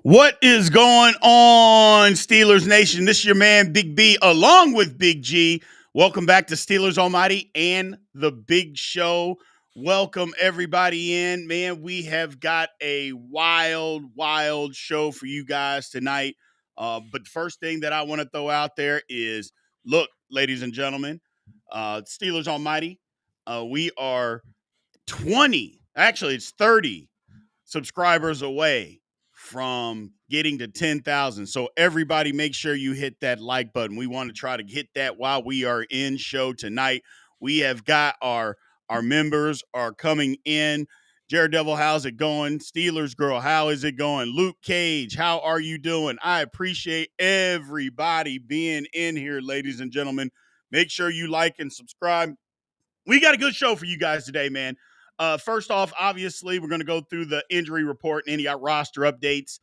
What is going on, Steelers Nation? This is your man, Big B, along with Big G. Welcome back to Steelers Almighty and the Big Show. Welcome, everybody, in. Man, we have got a wild show for you guys tonight. But the first thing that I want to throw out there is, look, ladies and gentlemen, Steelers Almighty, we are 20, actually it's 30 subscribers away from getting to 10,000. So everybody make sure you hit that like button. We want to try to hit that while we are in show tonight. We have got our members are coming in. Jared Devil, how's it going? Steelers Girl, how is it going? Luke Cage, how are you doing? I appreciate everybody being in here, ladies and gentlemen. Make sure you like and subscribe. We got a good show for you guys today, man. First off, obviously, we're going to go through the injury report and any roster updates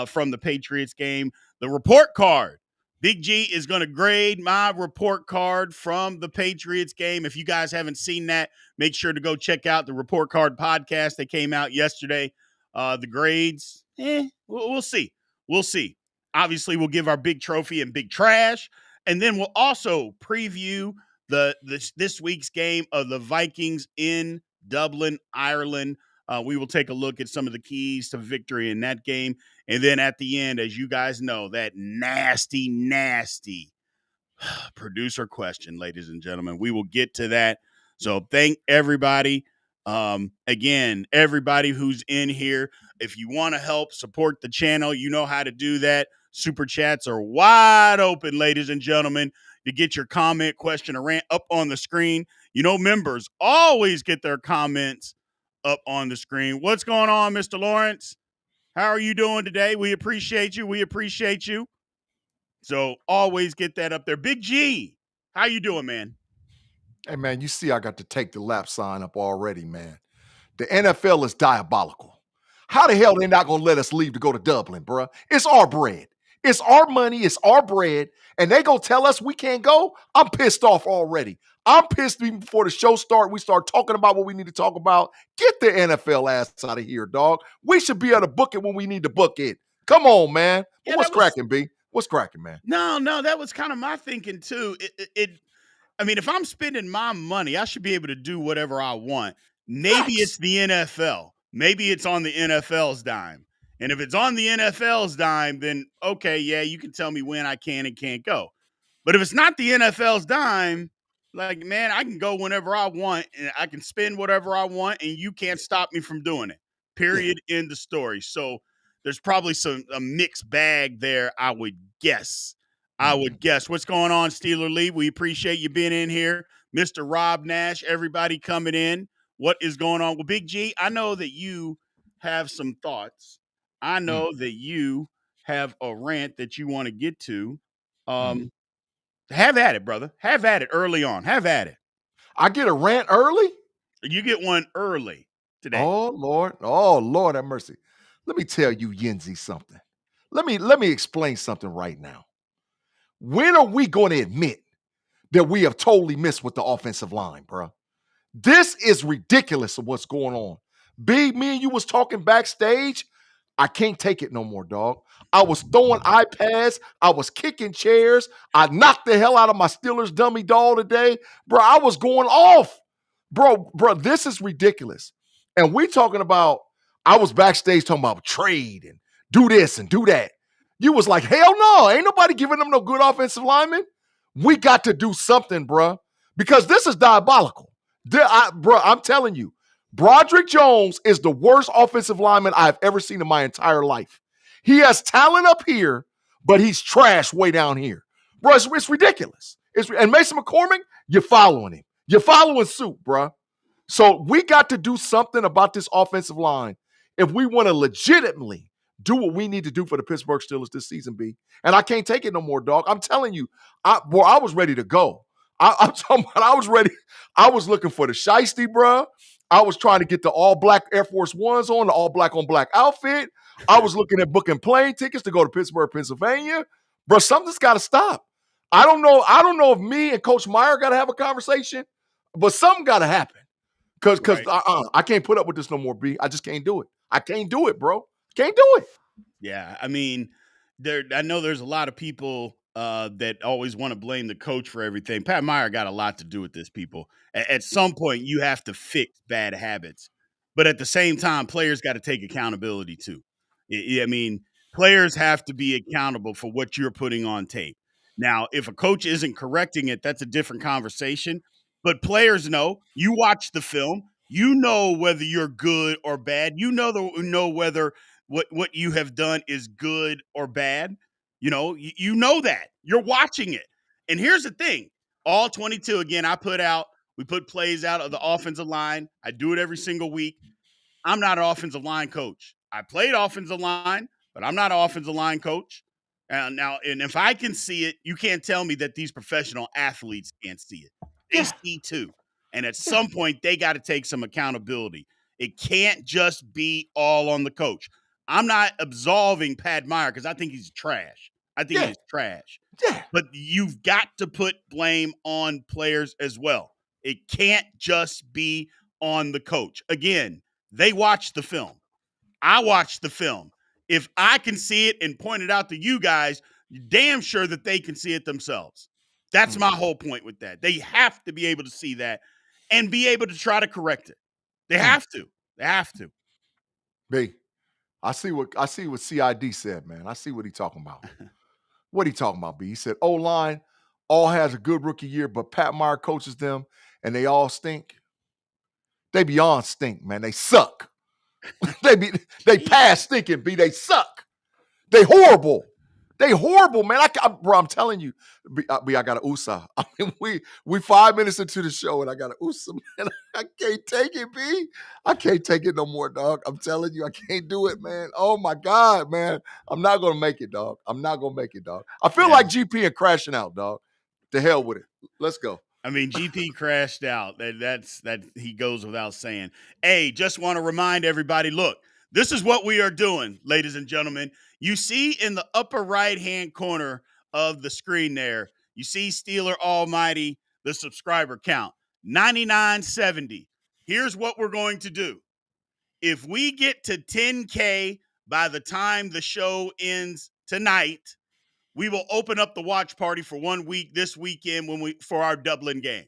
from the Patriots game. The report card. Big G is going to grade my report card from the Patriots game. If you guys haven't seen that, make sure to go check out the report card podcast that came out yesterday. The grades, we'll see. We'll see. Obviously, we'll give our big trophy and big trash, and then we'll also preview this week's game of the Vikings in Dublin, Ireland. We will take a look at some of the keys to victory in that game. And then at the end, as you guys know, that nasty producer question, ladies and gentlemen. We will get to that. So thank everybody. Again, everybody who's in here. If you want to help support the channel, you know how to do that. Super chats are wide open, ladies and gentlemen, to get your comment, question, or rant up on the screen. You know, members always get their comments up on the screen. What's going on, Mr. Lawrence? How are you doing today? We appreciate you. We appreciate you. So always get that up there. Big G, how you doing, man? Hey, man, you see I got to take the lap sign up already, man. The NFL is diabolical. How the hell they not going to let us leave to go to Dublin, bruh? It's our bread. It's our money. It's our bread. And they going to tell us we can't go? I'm pissed off already. I'm pissed even before the show start. We start talking about what we need to talk about. Get the NFL ass out of here, dog. We should be able to book it when we need to book it. Come on, man. Yeah, what's cracking, B? What's cracking, man? No, that was kind of my thinking, too. I mean, if I'm spending my money, I should be able to do whatever I want. Maybe it's the NFL. Maybe it's on the NFL's dime. And if it's on the NFL's dime, then, okay, yeah, you can tell me when I can and can't go. But if it's not the NFL's dime, like, man, I can go whenever I want, and I can spend whatever I want, and you can't stop me from doing it. Period. End of story. So there's probably a mixed bag there, I would guess. What's going on, Steeler Lee? We appreciate you being in here. Mr. Rob Nash, everybody coming in. What is going on? Well, Big G, I know that you have some thoughts. I know that you have a rant that you want to get to. Have at it, brother. Have at it early on. Have at it. I get a rant early? You get one early today. Oh, Lord have mercy. Let me tell you, Yinzy, something. Let me explain something right now. When are we going to admit that we have totally missed with the offensive line, bro? This is ridiculous of what's going on. B, me and you was talking backstage. I can't take it no more, dog. I was throwing iPads. I was kicking chairs. I knocked the hell out of my Steelers dummy doll today. Bro, I was going off. Bro, this is ridiculous. And we talking about, I was backstage talking about trade and do this and do that. You was like, hell no, ain't nobody giving them no good offensive linemen. We got to do something, bro, because this is diabolical. I'm telling you, Broderick Jones is the worst offensive lineman I've ever seen in my entire life. He has talent up here, but he's trash way down here. Bro, it's ridiculous. And Mason McCormick, you're following him. You're following suit, bro. So we got to do something about this offensive line if we want to legitimately do what we need to do for the Pittsburgh Steelers this season, B. And I can't take it no more, dog. I'm telling you, I was ready to go. I'm talking about I was ready. I was looking for the shiesty, bruh. I was trying to get the all black Air Force Ones on, the all black on black outfit. I was looking at booking plane tickets to go to Pittsburgh, Pennsylvania. Bro, something's got to stop. I don't know. I don't know if me and Coach Meyer got to have a conversation, but something got to happen. Cause Right. I can't put up with this no more, B. I just can't do it. I can't do it, bro. Can't do it. Yeah, I mean, I know there's a lot of people that always want to blame the coach for everything. Pat Meyer got a lot to do with this, people. At some point, you have to fix bad habits, but at the same time, players got to take accountability too. I mean, players have to be accountable for what you're putting on tape. Now, if a coach isn't correcting it, that's a different conversation. But players know. You watch the film. You know whether you're good or bad. You know whether what you have done is good or bad. You know that. You're watching it. And here's the thing. All 22, again, we put plays out of the offensive line. I do it every single week. I'm not an offensive line coach. I played offensive line, but I'm not an offensive line coach. And if I can see it, you can't tell me that these professional athletes can't see it. They see too. And at some point, they got to take some accountability. It can't just be all on the coach. I'm not absolving Pat Meyer because I think he's trash. I think he's trash. Yeah. But you've got to put blame on players as well. It can't just be on the coach. Again, they watch the film. I watch the film. If I can see it and point it out to you guys, you're damn sure that they can see it themselves. That's my whole point with that. They have to be able to see that and be able to try to correct it. They have to. They have to. B, I see what CID said, man. I see what he talking about. What he talking about, B? He said O-line all has a good rookie year, but Pat Meyer coaches them and they all stink. They beyond stink, man. They suck. they past stinking, B. They suck. They horrible. They horrible, man. Bro, I'm telling you, B, I got a USA. I mean, we 5 minutes into the show and I got a USA, man. I can't take it, B. I can't take it no more, dog. I'm telling you, I can't do it, man. Oh my God, man. I'm not gonna make it, dog. I'm not gonna make it, dog. I feel like GP and crashing out, dog. To hell with it. Let's go. I mean, GP crashed out. That he goes without saying. Hey, just want to remind everybody, look, this is what we are doing, ladies and gentlemen. You see in the upper right-hand corner of the screen there, you see Steeler Almighty, the subscriber count, 9970. Here's what we're going to do. If we get to 10K by the time the show ends tonight, we will open up the watch party for 1 week this weekend for our Dublin game.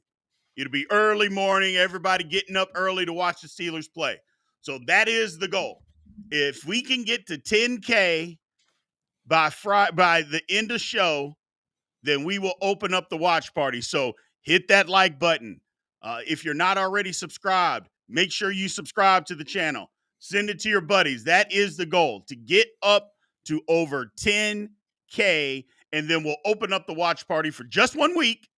It'll be early morning, everybody getting up early to watch the Steelers play. So that is the goal. If we can get to 10K by the end of show, then we will open up the watch party. So hit that like button. If you're not already subscribed, make sure you subscribe to the channel. Send it to your buddies. That is the goal, to get up to over 10K, and then we'll open up the watch party for just 1 week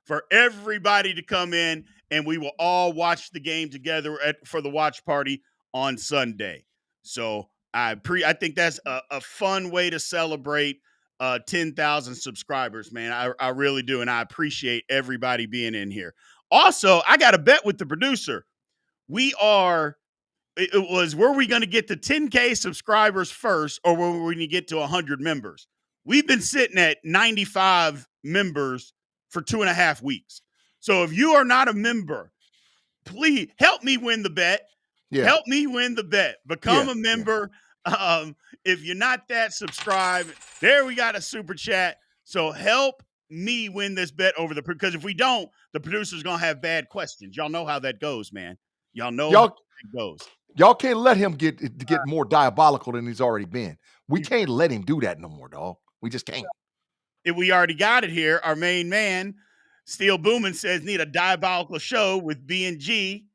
for everybody to come in, and we will all watch the game together for the watch party on Sunday. So I think that's a fun way to celebrate 10,000 subscribers, man. I really do, and I appreciate everybody being in here. Also, I got a bet with the producer. Were we going to get to 10K subscribers first, or were we going to get to 100 members? We've been sitting at 95 members for 2.5 weeks. So if you are not a member, please help me win the bet. Yeah. Help me win the bet. Become a member. Yeah. If you're not that subscribed, there we got a super chat. So help me win this bet because if we don't, the producer's going to have bad questions. Y'all know how that goes, man. Y'all know how that goes. Y'all can't let him get more diabolical than he's already been. We can't let him do that no more, dog. We just can't. We already got it here. Our main man, Steel Boomin, says need a diabolical show with B&G,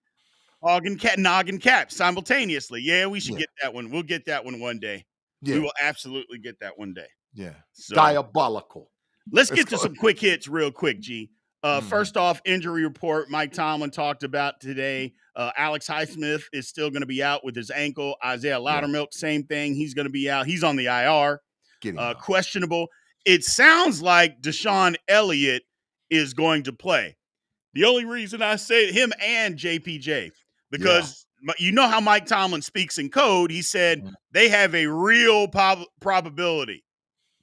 Noggin Cap simultaneously. Yeah, we should get that one. We'll get that one day. Yeah. We will absolutely get that one day. Yeah. So, diabolical. Let's get to some quick hits real quick, G. First off, injury report Mike Tomlin talked about today. Alex Highsmith is still going to be out with his ankle. Isaiah Yeah. Loudermilk, same thing. He's going to be out. He's on the IR. Get him out. Questionable. It sounds like Deshaun Elliott is going to play. The only reason I say him and JPJ, because you know how Mike Tomlin speaks in code. He said they have a real probability.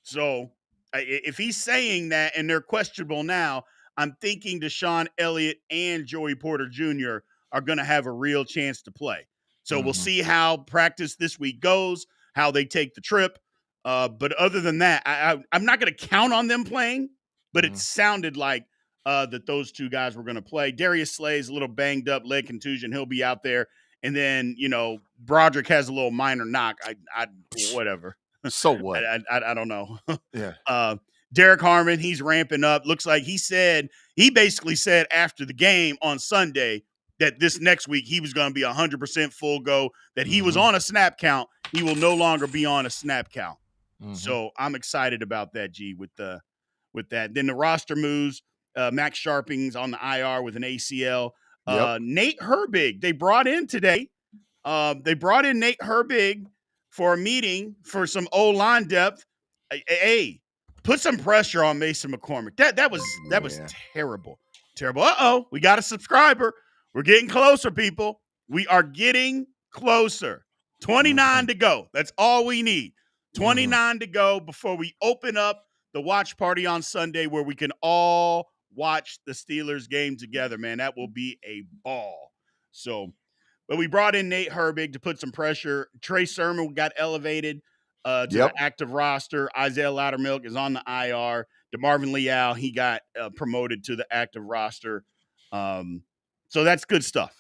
So if he's saying that and they're questionable now, I'm thinking Deshaun Elliott and Joey Porter Jr. are going to have a real chance to play. So we'll see how practice this week goes, how they take the trip. But other than that, I'm not going to count on them playing, but it sounded like that those two guys were going to play. Darius Slay's a little banged up, leg contusion. He'll be out there. And then, Broderick has a little minor knock. Whatever. So what? I don't know. Yeah. Derek Harmon, he's ramping up. Looks like he basically said after the game on Sunday that this next week he was going to be 100% full go, that he was on a snap count. He will no longer be on a snap count. So I'm excited about that, G, with that. Then the roster moves. Max Sharping's on the IR with an ACL. Nate Herbig, they brought in today. They brought in Nate Herbig for a meeting for some O-line depth. Hey, put some pressure on Mason McCormick. That was terrible. Terrible. We got a subscriber. We're getting closer, people. We are getting closer. 29 to go. That's all we need. 29 to go before we open up the watch party on Sunday where we can all watch the Steelers game together, man. That will be a ball. But we brought in Nate Herbig to put some pressure. Trey Sermon got elevated to the active roster. Isaiah Loudermilk is on the IR. DeMarvin Leal, he got promoted to the active roster. So that's good stuff.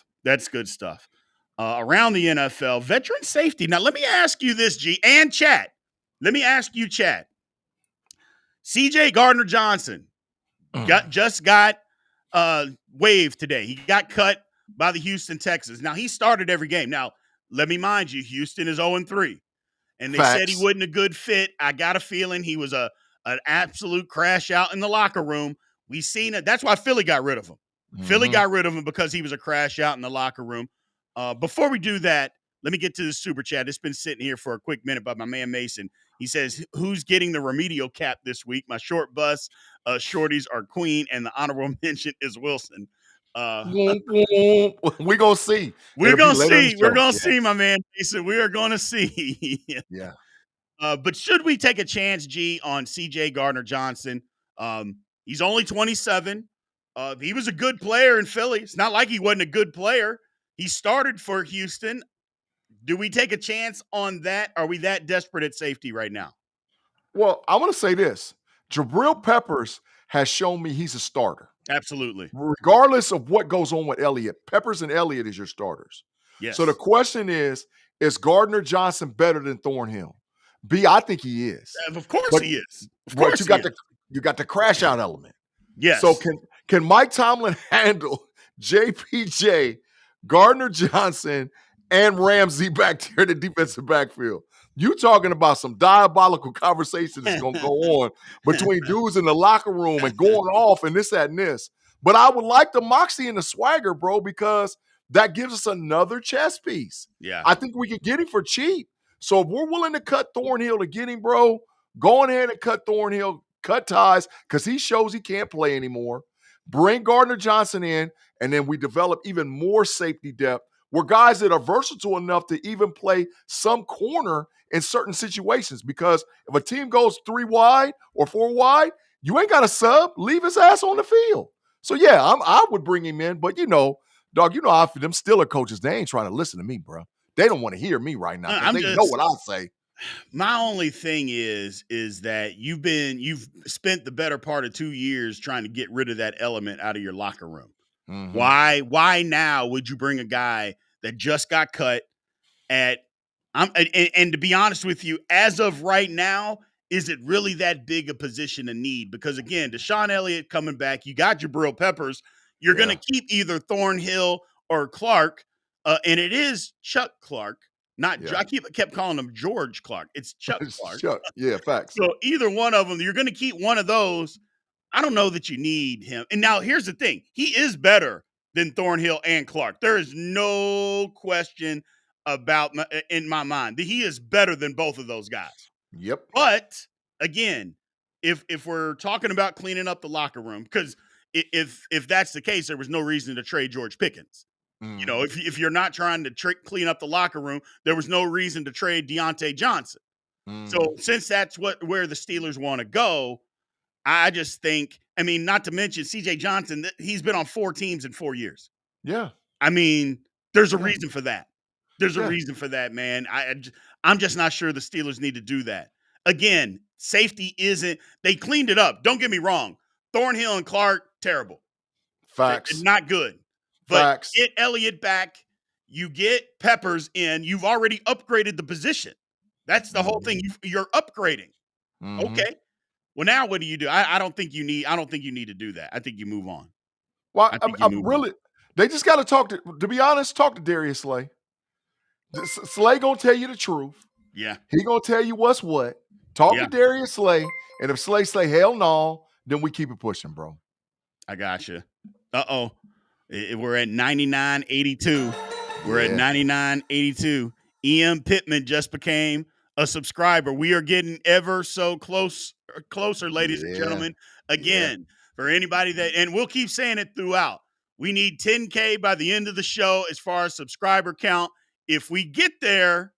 Around the NFL, veteran safety. Now, let me ask you this, G, and chat. Let me ask you, chat. C.J. Gardner-Johnson just got waived today. He got cut by the Houston Texans. Now, he started every game. Now, let me mind you, Houston is 0-3. And they said he wasn't a good fit. I got a feeling he was an absolute crash out in the locker room. We seen it. That's why Philly got rid of him. Philly got rid of him because he was a crash out in the locker room. Before we do that, let me get to the super chat. It's been sitting here for a quick minute by my man Mason. He says, who's getting the remedial cap this week? My short bus shorties are Queen, and the honorable mention is Wilson. We're going to see. We're going to see, my man Mason. We are going to see. Yeah. But should we take a chance, G, on C.J. Gardner-Johnson? He's only 27. He was a good player in Philly. It's not like he wasn't a good player. He started for Houston. Do we take a chance on that? Are we that desperate at safety right now? Well, I want to say this. Jabril Peppers has shown me he's a starter. Absolutely. Regardless of what goes on with Elliott, Peppers and Elliott is your starters. Yes. So the question is Gardner-Johnson better than Thornhill? B, I think he is. Of course he is. Of course you got the crash out element. Yes. So can Mike Tomlin handle JPJ, Gardner-Johnson, and Ramsey back there in the defensive backfield? You talking about some diabolical conversation that's going to go on between dudes in the locker room and going off and this, that, and this. But I would like the moxie and the swagger, bro, because that gives us another chess piece. Yeah. I think we can get him for cheap. So if we're willing to cut Thornhill to get him, bro, go ahead and cut Thornhill, cut ties, because he shows he can't play anymore. Bring Gardner-Johnson in, and then we develop even more safety depth. We're guys that are versatile enough to even play some corner in certain situations, because if a team goes 3 wide or 4 wide, you ain't got a sub. Leave his ass on the field. So, yeah, I would bring him in. But, dog, how them Steeler coaches, they ain't trying to listen to me, bro. They don't want to hear me right now. They know what I say. My only thing is that you've spent the better part of 2 years trying to get rid of that element out of your locker room. Mm-hmm. Why now would you bring a guy that just got cut and to be honest with you, as of right now, is it really that big a position of need? Because again, Deshaun Elliott coming back, you got Jabril Peppers, you're going to keep either Thornhill or Clark, and it is Chuck Clark. I kept calling him George Clark. It's Chuck Clark. Chuck. Yeah, facts. So either one of them, you're going to keep one of those. I don't know that you need him. And now here's the thing. He is better than Thornhill and Clark. There is no question in my mind that he is better than both of those guys. Yep. But again, if we're talking about cleaning up the locker room, because if that's the case, there was no reason to trade George Pickens. You know, Mhm. if you're not trying to clean up the locker room, there was no reason to trade Deontay Johnson. Mhm. So since that's where the Steelers want to go, I just think, I mean, not to mention CJ Johnson, he's been on 4 teams in 4 years. Yeah. I mean, there's a Yeah. reason for that. There's a Yeah. reason for that, man. I'm just not sure the Steelers need to do that. Again, safety isn't, they cleaned it up. Don't get me wrong. Thornhill and Clark, terrible. Facts. Not good. But Facts. get Elliott back. You get Peppers in. You've already upgraded the position. That's the whole thing. Mhm. You're upgrading. Mhm. Okay. Well, now what do you do? I don't think you need. I don't think you need to do that. I think you move on. Well, I I'm think you I'm move on. really they just gotta talk to be honest, talk to Darius Slay. Slay gonna tell you the truth. Yeah. He gonna tell you what's what. Talk to Yeah. Darius Slay, and if Slay say hell no, then we keep it pushing, bro. I got you. Uh-oh. We're at 99.82. We're at Yeah. 99.82. EM Pittman just became a subscriber. We are getting ever so closer, ladies and Yeah. gentlemen. Yeah. Again, for anybody that, and we'll keep saying it throughout, we need 10K by the end of the show as far as subscriber count. If we get there,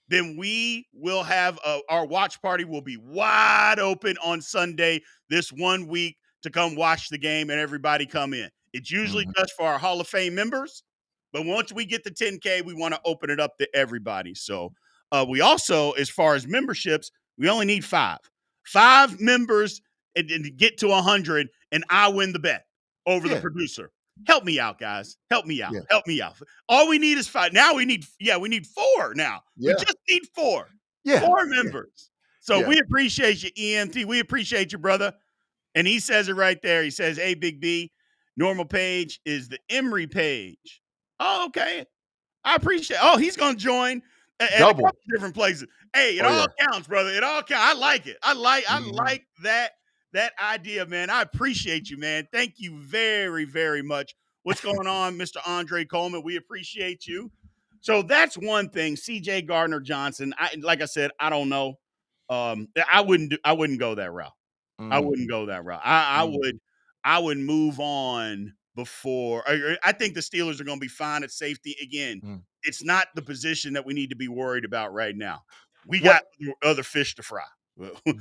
then we will have our watch party will be wide open on Sunday this 1 week to come watch the game and everybody come in. It's usually Mhm. just for our Hall of Fame members, but once we get to 10K, we want to open it up to everybody. So we also, as far as memberships, we only need 5. 5 members and to get to 100, and I win the bet over the Yeah. producer. Help me out, guys. Help me out. Yeah. Help me out. All we need is 5. Now we need 4 now. We Yeah. just need 4. Yeah. 4 Yeah. members. So Yeah. we appreciate you, EMT. We appreciate you, brother. And he says it right there. He says, "Hey, Big B, normal page is the Emory page." Oh, okay. I appreciate. Oh, he's going to join at a Double. couple different places. Hey, it Oh all yeah. counts, brother. It all counts. I like it. I Mhm. like that idea, man. I appreciate you, man. Thank you very, very much. What's going on, Mr. Andre Coleman? We appreciate you. So that's one thing. CJ Gardner Johnson. Like I said, I don't know. I wouldn't go that route. I Mm. wouldn't go that route. I Mm. would move on before. I think the Steelers are going to be fine at safety again. Mm. It's not the position that we need to be worried about right now. We got What other fish to fry.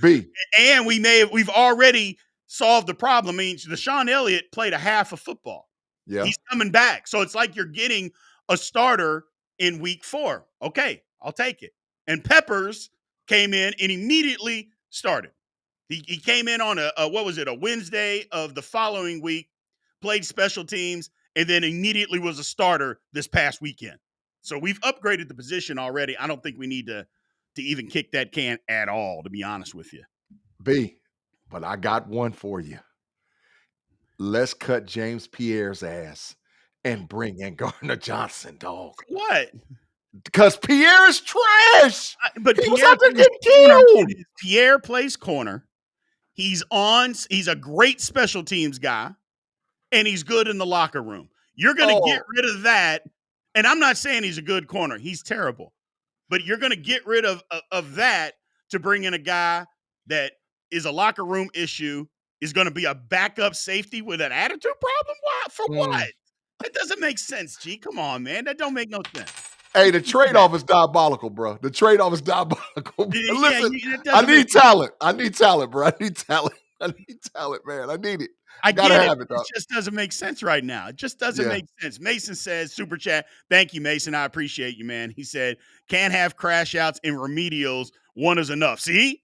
B? And we've already solved the problem. I mean, Deshaun Elliott played a half of football. Yeah. He's coming back. So it's like you're getting a starter in week 4. Okay, I'll take it. And Peppers came in and immediately started. He came in on a Wednesday of the following week, played special teams, and then immediately was a starter this past weekend. So we've upgraded the position already. I don't think we need to even kick that can at all, to be honest with you. B. But I got one for you. Let's cut James Pierre's ass and bring in Gardner Johnson, dog. What? Because Pierre is trash. But He was Pierre out there plays getting corner. killed. Pierre plays corner. He's a great special teams guy, and he's good in the locker room. You're going to get Oh, rid of that. And I'm not saying he's a good corner. He's terrible. But you're going to get rid of that to bring in a guy that is a locker room issue, is going to be a backup safety with an attitude problem. Why? For what? mm. That doesn't make sense, G. Come on, man. That don't make no sense. Hey, You the can't do that. trade-off is diabolical, bro. The trade-off is diabolical. Bro. Yeah, Listen, that I doesn't make need talent. I need talent, bro. I need talent. I need talent, man. I need it. I Gotta get it. have it, It dog. just doesn't make sense right now. It just doesn't Yeah. make sense. Mason says, super chat. Thank you, Mason. I appreciate you, man. He said, can't have crash outs and remedials. One is enough. See,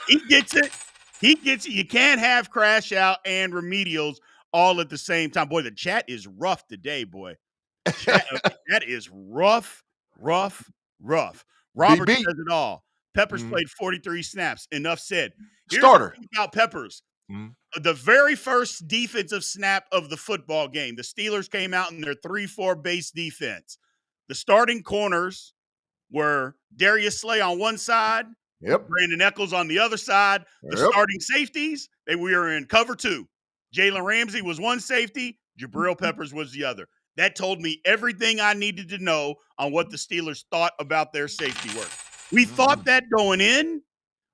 he gets it. He gets it. You can't have crash out and remedials all at the same time. Boy, the chat is rough today, boy. Chat, that is rough, rough, rough. Robert BB. says it all. Peppers Mhm. played 43 snaps. Enough said. Here's the Starter. thing about Peppers. Mhm. The very first defensive snap of the football game, the Steelers came out in their 3-4 base defense. The starting corners were Darius Slay on one side Yep. Brandon Eccles on the other side. The Yep. starting safeties, we were in cover 2. Jalen Ramsey was one safety. Jabril Peppers was the other. That told me everything I needed to know on what the Steelers thought about their safety work. We thought that going in.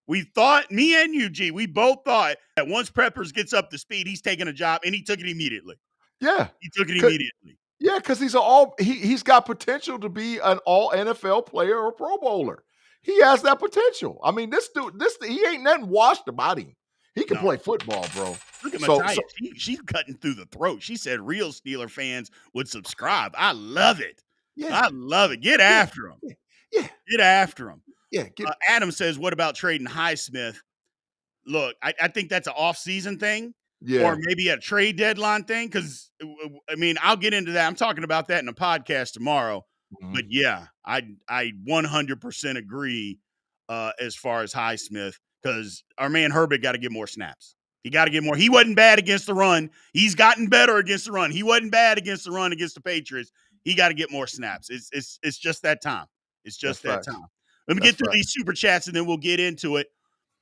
We thought, me and you, G, we both thought that once Peppers gets up to speed, he's taking a job, and he took it immediately. Yeah. He took it immediately. Yeah, because he's got potential to be an all NFL player or Pro Bowler. He has that potential. I mean, this dude, he ain't nothing washed about him. He can play football, bro. Look at Matthias. She's cutting through the throat. She said real Steeler fans would subscribe. I love it. Yeah. I love it. Get after him. Yeah. Get after him. Yeah. Adam says, what about trading Highsmith? Look, I think that's an off-season thing. Yeah. Or maybe a trade deadline thing. Because, I mean, I'll get into that. I'm talking about that in a podcast tomorrow. Mhm. But, yeah, I 100% agree as far as Highsmith. Because our man Herbert got to get more snaps. He got to get more. He wasn't bad against the run. He's gotten better against the run. He wasn't bad against the run against the Patriots. He got to get more snaps. It's just that time. It's just that time. Let me get through these super chats, and then we'll get into it.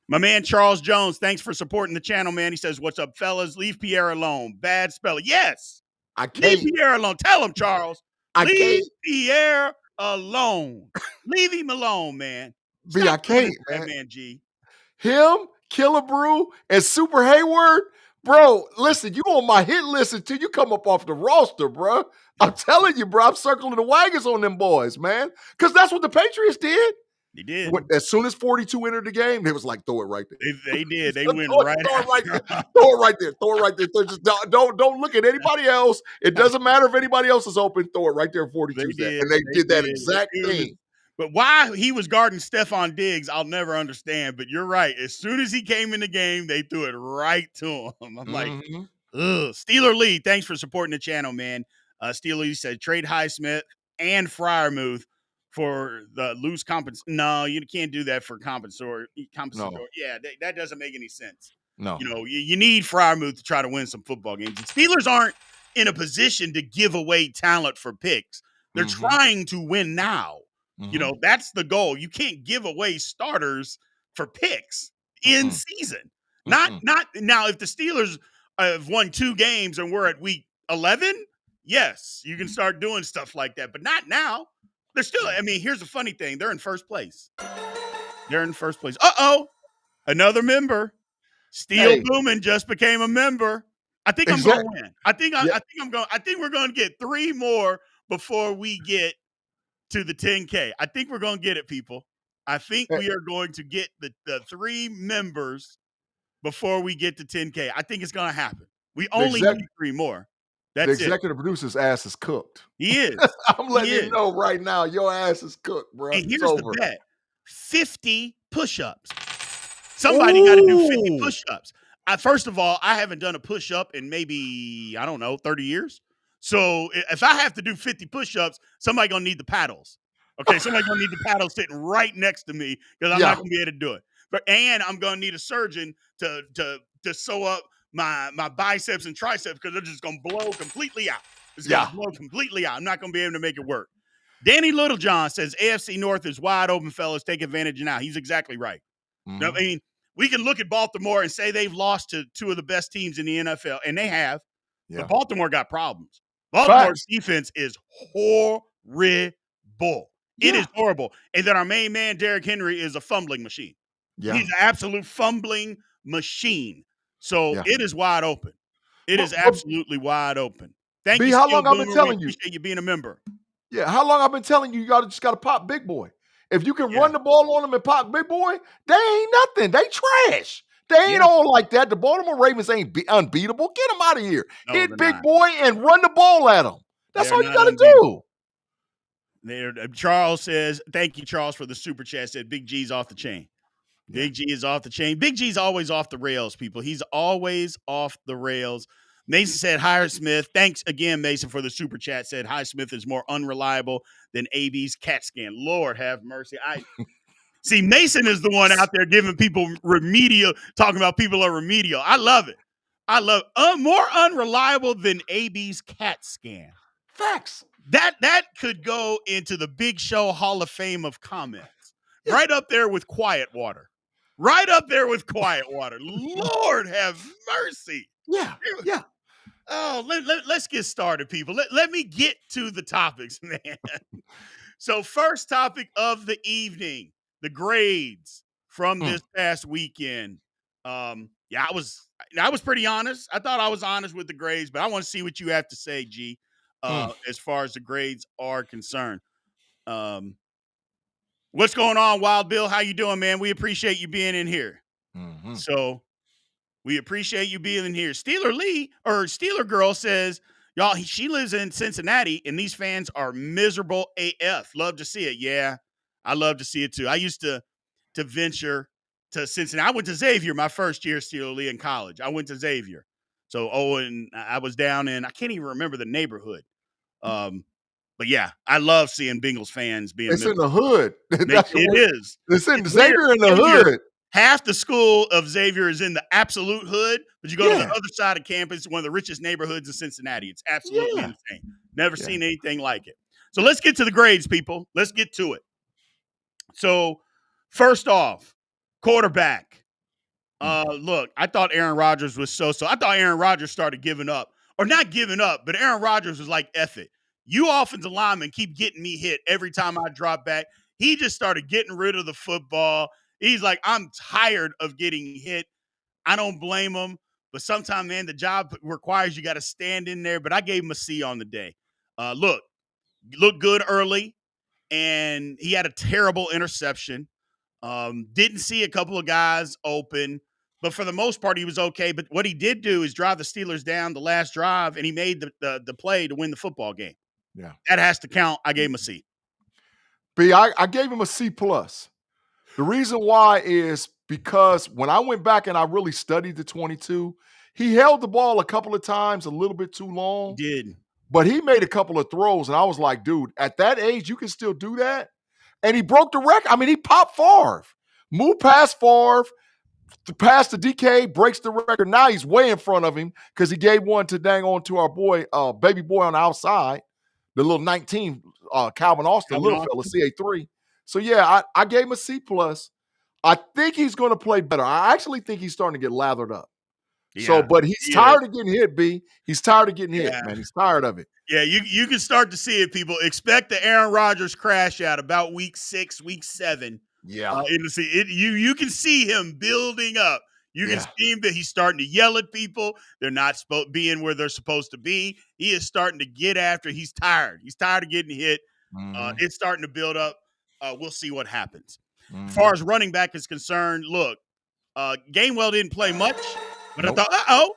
My man Charles Jones, thanks for supporting the channel, man. He says, what's up, fellas? Leave Pierre alone. Bad spelling. Yes. I can't. Leave Pierre alone. Tell him, Charles. I Leave can't. Pierre alone. Leave him alone, man. B, I can't, man. Man, G. Him, Killebrew, and Super Hayward, bro. Listen, you on my hit list until you come up off the roster, bro. I'm telling you, bro. I'm circling the wagons on them boys, man. Because that's what the Patriots did. They did. As soon as 42 entered the game, they was like, throw it right there. They did. They went right throw it right there. Throw it right there. Throw it right there. Just don't look at anybody else. It doesn't matter if anybody else is open. Throw it right there. 42. And they did that exact thing. But why he was guarding Stephon Diggs, I'll never understand. But you're right. As soon as he came in the game, they threw it right to him. I'm like, ugh. Steeler Lee, thanks for supporting the channel, man. Steeler Lee said, trade Highsmith and Freiermuth for the loose compensation. No, you can't do that for compensatory. No. Yeah, that doesn't make any sense. No. You know, you need Freiermuth to try to win some football games. The Steelers aren't in a position to give away talent for picks. They're trying to win now. You know, that's the goal. You can't give away starters for picks in season. Not now. If the Steelers have won 2 games and we're at week 11, yes, you can start doing stuff like that. But not now. They're still. I mean, here's the funny thing: they're in first place. They're in first place. Another member. Steel Boomin just became a member. I think I'm going to win. I think we're going to get 3 more before we get to the 10K. I think we're going to get it, people. I think we are going to get the 3 members before we get to 10K. I think it's going to happen. We only need 3 more. That's the executive producer's ass is cooked. He is. I'm letting you know right now, your ass is cooked, bro. And here's the bet: 50 push-ups. Somebody got to do 50 push-ups. First of all, I haven't done a push-up in maybe, I don't know, 30 years. So if I have to do 50 push-ups, somebody gonna need the paddles. Okay, somebody gonna need the paddles sitting right next to me because I'm not gonna be able to do it. And I'm gonna need a surgeon to sew up my biceps and triceps because they're just gonna blow completely out. It's gonna blow completely out. I'm not gonna be able to make it work. Danny Littlejohn says AFC North is wide open, fellas. Take advantage now. He's exactly right. I mean, we can look at Baltimore and say they've lost to 2 of the best teams in the NFL, and they have. Yeah. But Baltimore got problems. Baltimore's defense is horrible. It is horrible. And then our main man, Derrick Henry, is a fumbling machine. Yeah. He's an absolute fumbling machine. So it is wide open. It is absolutely wide open. Thank you, how long I've been telling you? Appreciate you being a member. Yeah, how long I've been telling you? You just got to pop Big Boy. If you can run the ball on them and pop Big Boy, they ain't nothing. They trash. They ain't all like that. The Baltimore Ravens ain't unbeatable. Get them out of here. Hit Big Boy and run the ball at them. That's all you got to do. Charles says, thank you, Charles, for the super chat. Said Big G's off the chain. Big G is off the chain. Big G's always off the rails, people. He's always off the rails. Mason said, Highsmith. Thanks again, Mason, for the super chat. Said Highsmith is more unreliable than AB's CAT scan. Lord have mercy. See, Mason is the one out there giving people remedial, talking about people are remedial. I love it. I love more unreliable than AB's CAT scan. Facts. That could go into the Big Show Hall of Fame of comments. Yeah. right up there with quiet water. Right up there with quiet water. Lord have mercy. Yeah. Yeah. Oh, let's get started, people. Let me get to the topics, man. So, first topic of the evening, the grades from Mm, this past weekend. Yeah, I was pretty honest. I thought I was honest with the grades, but I want to see what you have to say, G, mm, as far as the grades are concerned. Um, what's going on, Wild Bill? How you doing, man? We appreciate you being in here. mhm, So, we appreciate you being in here. Steeler Girl says, y'all, she lives in Cincinnati, and these fans are miserable AF. Love to see it. Yeah, I love to see it too. I used to venture to Cincinnati. I went to Xavier my first year, Steeler Lee, in college. I went to Xavier. So, and I was down in, I can't even remember the neighborhood. Um, but yeah, I love seeing Bengals fans being It's in miserable. the hood. That's the It way. is. It's in It's weird. Xavier in the Xavier, hood. half the school of Xavier is in the absolute hood, but you go to the Yeah. other side of campus, one of the richest neighborhoods in Cincinnati. It's absolutely Yeah. insane. Never Yeah. seen anything like it. So let's get to the grades, people. Let's get to it. So, first off, quarterback. Look, I thought Aaron Rodgers was so. I thought Aaron Rodgers started giving up, or not giving up, but Aaron Rodgers was like, "Eff it, you offensive linemen keep getting me hit every time I drop back." He just started getting rid of the football. He's like, "I'm tired of getting hit." I don't blame him, but sometimes, man, the job requires you got to stand in there. But I gave him a C on the day. Looked good early, and he had a terrible interception. Didn't see a couple of guys open, but for the most part, he was okay. But what he did do is drive the Steelers down the last drive, and he made the play to win the football game. Yeah. That has to count. I gave him a C. B, I gave him a C plus. The reason why is because when I went back and I really studied the 22, he held the ball a couple of times a little bit too He long, did. but he made a couple of throws, and I was like, dude, at that age, you can still do that. And he broke the record. I mean, he popped Favre, moved past Favre, past the DK, breaks the record. Now he's way in front of him because he gave one to dang on to our boy, baby boy on the outside, the little 19, Calvin Austin, Calvin little fella, Austin. CA3. So yeah, I gave him a C plus. I think he's going to play better. I actually think he's starting to get lathered up. So, Yeah, but he's he is. tired of getting hit, B. He's tired of getting hit, Yeah. man. He's tired of it. Yeah, you can start to see it, people. Expect the Aaron Rodgers crash out about week 6, week 7. Yeah. You can see him building up. You can see him that he's starting to yell at people. They're not being where they're supposed to be. He is starting to get after. He's tired. He's tired of getting hit. Mhm. It's starting to build up. We'll see what happens. Mhm. As far as running back is concerned, look, Gainwell didn't play much, but Nope. I thought,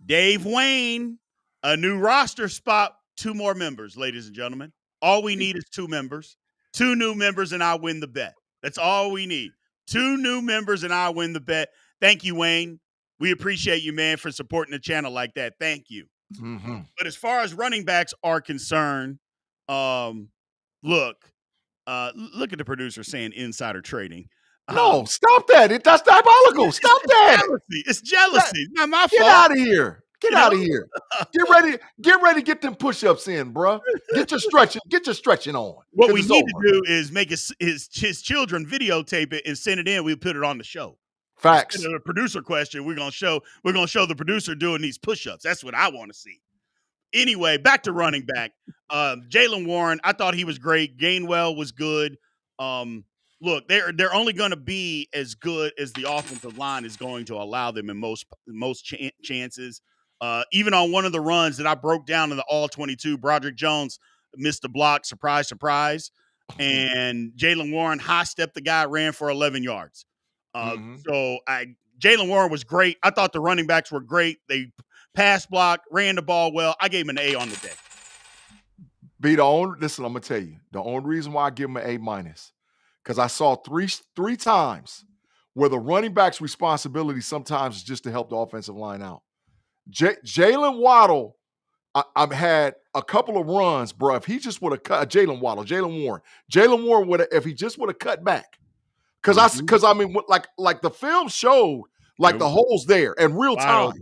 Dave Wayne, a new roster spot, 2 more members, ladies and gentlemen. All we need is 2 members, 2 new members, and I win the bet. That's all we need. 2 new members, and I win the bet. Thank you, Wayne. We appreciate you, man, for supporting the channel like that. Thank you. Mhm. But as far as running backs are concerned, look at the producer saying insider trading. No, stop that. That's diabolical. Stop that. Jealousy. It's jealousy. It's not my Get fault. out of here. Get You out know? of here. Get ready to get them push-ups in, bruh. Get your stretching on. What 'Cause we it's need over. to do is make his children videotape it and send it in. We put it on the show. Facts. Instead of a producer question, we're gonna show the producer doing these push-ups. That's what I want to see. Anyway, back to running back. Jalen Warren, I thought he was great. Gainwell was good. Look, they're only going to be as good as the offensive line is going to allow them in most chances. Even on one of the runs that I broke down in the all 22, Broderick Jones missed a block. Surprise, surprise. And Jalen Warren high-stepped the guy, ran for 11 yards. Jalen Warren was great. I thought the running backs were great. They pass block, ran the ball well. I gave him an A on the day. Listen, I'm gonna tell you the only reason why I give him an A minus, because I saw three times where the running back's responsibility sometimes is just to help the offensive line out. Jalen Waddle, I've had a couple of runs, bro. If he just would have cut Jalen Warren would have, if he just would have cut back, because I mean, like the film showed, like the holes there in real time.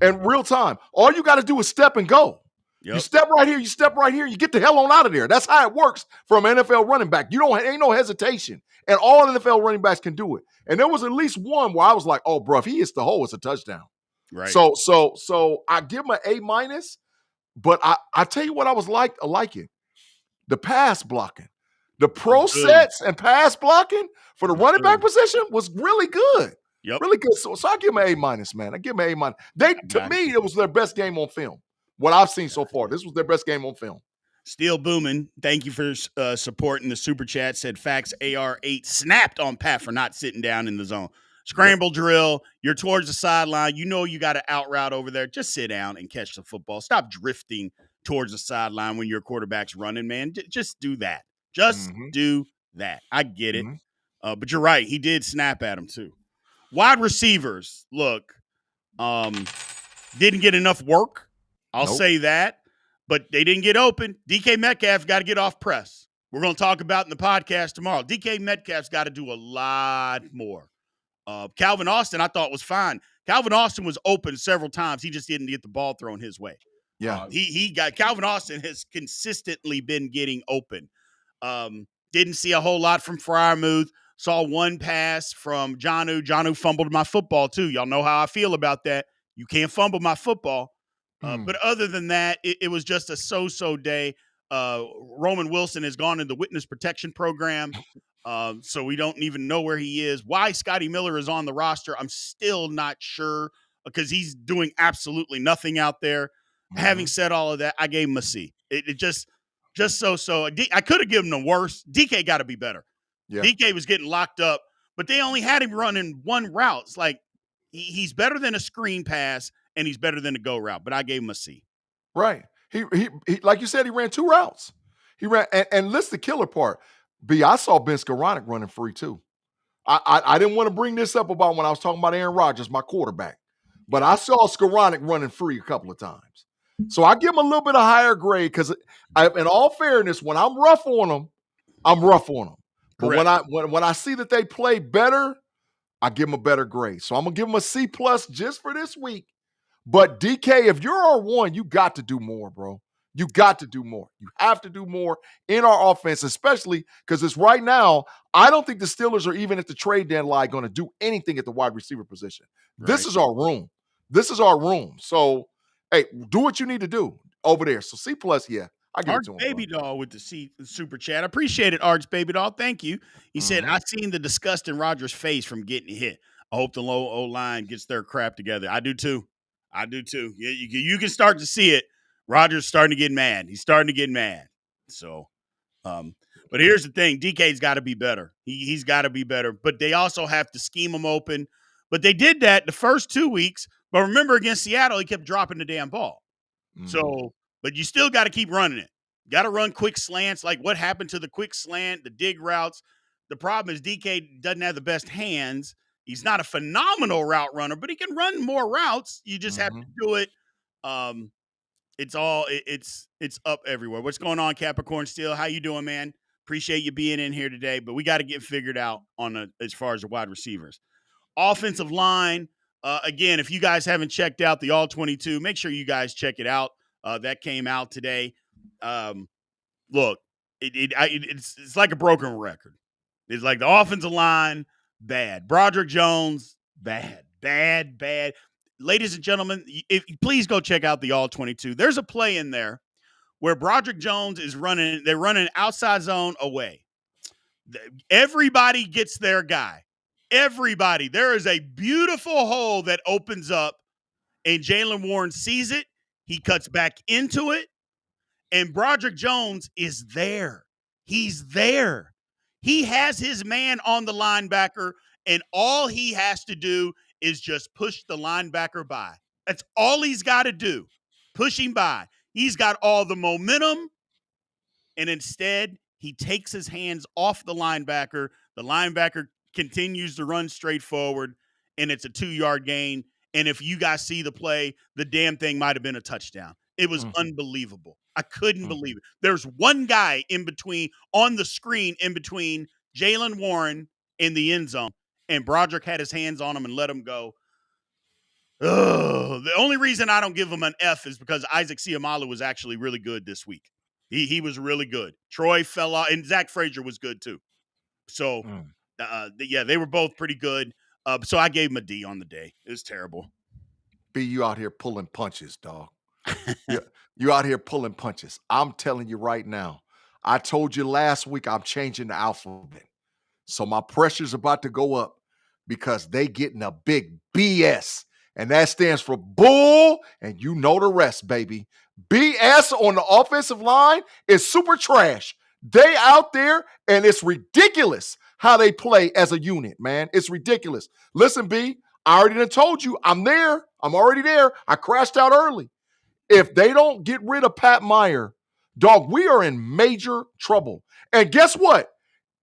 In real time, all you got to do is step and go. You step right here, you step right here, you get the hell on out of there. That's how it works from an NFL running back. Ain't no hesitation. And all NFL running backs can do it. And there was at least one where I was like, oh, bro, if he hits the hole, it's a touchdown. Right. So I give him an A-, but I tell you what I was liking. The pass blocking. The pro sets and pass blocking for the running back position was really good. Yep. Really good. So I give him an A-, man. I give him an A-. To me, it was their best game on film. What I've seen so far, this was their best game on film. Steel Boomin, thank you for supporting the super chat. Said facts AR8 snapped on Pat for not sitting down in the zone. Scramble drill. You're towards the sideline. You know you got to out route over there. Just sit down and catch the football. Stop drifting towards the sideline when your quarterback's running, man. Just do that. Just do that. I get it. But you're right. He did snap at him too. Wide receivers, look, didn't get enough work. I'll say that. But they didn't get open. DK Metcalf got to get off press. We're going to talk about in the podcast tomorrow. DK Metcalf's got to do a lot more. Calvin Austin, I thought, was fine. Calvin Austin was open several times. He just didn't get the ball thrown his way. Yeah. Calvin Austin has consistently been getting open. Didn't see a whole lot from Freiermuth. Saw one pass from Jonnu. Jonnu fumbled my football, too. Y'all know how I feel about that. You can't fumble my football. But other than that, it was just a so-so day. Roman Wilson has gone in the witness protection program, so we don't even know where he is. Why Scotty Miller is on the roster, I'm still not sure because he's doing absolutely nothing out there. Having said all of that, I gave him a C. It just so-so. I could have given him worse. DK got to be better. Yeah. DK was getting locked up, but they only had him running one route. It's like he's better than a screen pass, and he's better than a go route, but I gave him a C. Right. He like you said, he ran two routes. He ran, and listen, the killer part. I saw Ben Skoranek running free too. I didn't want to bring this up about when I was talking about Aaron Rodgers, my quarterback, but I saw Skoranek running free a couple of times. So I give him a little bit of higher grade because, in all fairness, when I'm rough on them, I'm rough on them. But when I see that they play better, I give them a better grade. So I'm gonna give them a C+ just for this week. But DK, if you're R1, you got to do more, bro. You got to do more. You have to do more in our offense, especially because it's right now. I don't think the Steelers are even at the trade deadline going to do anything at the wide receiver position. Right. This is our room. This is our room. So, hey, do what you need to do over there. So C+, yeah. I give it to him. Baby Doll with the super chat. I appreciate it, Arch Baby Doll. Thank you. He said, I seen the disgust in Rodgers' face from getting hit. I hope the low O-line gets their crap together. I do too. Yeah, you can start to see it. Rodgers starting to get mad. He's starting to get mad. So, but here's the thing. DK's got to be better. He's got to be better. But they also have to scheme him open. But they did that the first 2 weeks. But remember, against Seattle, he kept dropping the damn ball. So, but you still got to keep running it. Got to run quick slants. Like what happened to the quick slant, the dig routes. The problem is DK doesn't have the best hands. He's not a phenomenal route runner, but he can run more routes. You just have to do it. It's up everywhere. What's going on, Capricorn Steel? How you doing, man? Appreciate you being in here today, but we got to get figured out as far as the wide receivers. Offensive line, again, if you guys haven't checked out the All-22, make sure you guys check it out. That came out today. Look, it's like a broken record. It's like the offensive line, bad. Broderick Jones, bad. Ladies and gentlemen, please go check out the All-22. There's a play in there where Broderick Jones is running. They're running outside zone away. Everybody gets their guy. Everybody. There is a beautiful hole that opens up, and Jalen Warren sees it. He cuts back into it, and Broderick Jones is there. He's there. He has his man on the linebacker, and all he has to do is just push the linebacker by. That's all he's got to do. Push him by. He's got all the momentum, and instead, he takes his hands off the linebacker. The linebacker continues to run straight forward, and it's a 2-yard gain. And if you guys see the play, the damn thing might have been a touchdown. It was unbelievable. I couldn't believe it. There's one guy on the screen in between Jalen Warren and the end zone, and Broderick had his hands on him and let him go. Oh, The only reason I don't give him an F is because Isaac Seumalo was actually really good this week. He was really good. Troy fell off, and Zach Frazier was good too. So, yeah, they were both pretty good. So I gave him a D on the day. It was terrible. B, you out here pulling punches, dog. You out here pulling punches. I'm telling you right now. I told you last week I'm changing the alphabet. So my pressure's about to go up because they getting a big BS. And that stands for bull, and you know the rest, baby. BS on the offensive line is super trash. They out there, and it's ridiculous how they play as a unit, man. It's ridiculous. Listen, B, I already done told you I'm there. I'm already there. I crashed out early. If they don't get rid of Pat Meyer, dog, we are in major trouble. And guess what?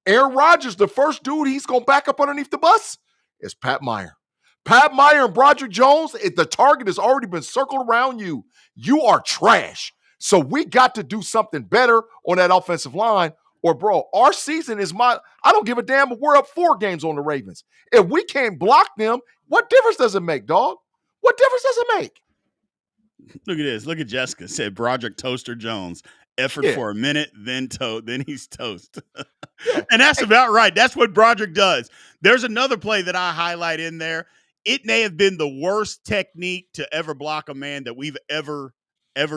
Aaron Rodgers, the first dude he's going to back up underneath the bus is Pat Meyer. Pat Meyer and Broderick Jones, the target has already been circled around you. You are trash. So we got to do something better on that offensive line. Or, bro, our season is I don't give a damn if we're up 4 games on the Ravens. If we can't block them, what difference does it make, dog? What difference does it make? Look at this. Look at Jessica. Said Broderick Toaster Jones. Effort for a minute, then he's toast. And that's about right. That's what Broderick does. There's another play that I highlight in there. It may have been the worst technique to ever block a man that we've ever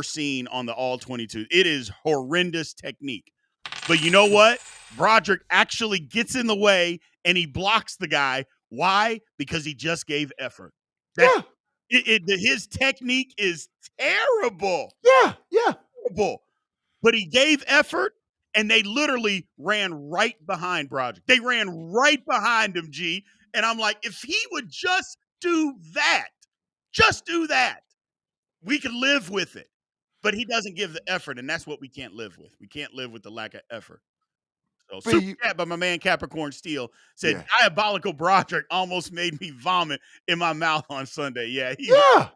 seen on the All-22. It is horrendous technique. But you know what? Broderick actually gets in the way and he blocks the guy. Why? Because he just gave effort. His technique is terrible. Yeah. Terrible. But he gave effort, and they literally ran right behind Broderick. They ran right behind him, G. And I'm like, if he would just do that, we could live with it. But he doesn't give the effort, and that's what we can't live with. We can't live with the lack of effort. So, super chat by my man Capricorn Steel said, diabolical Broderick almost made me vomit in my mouth on Sunday. Yeah,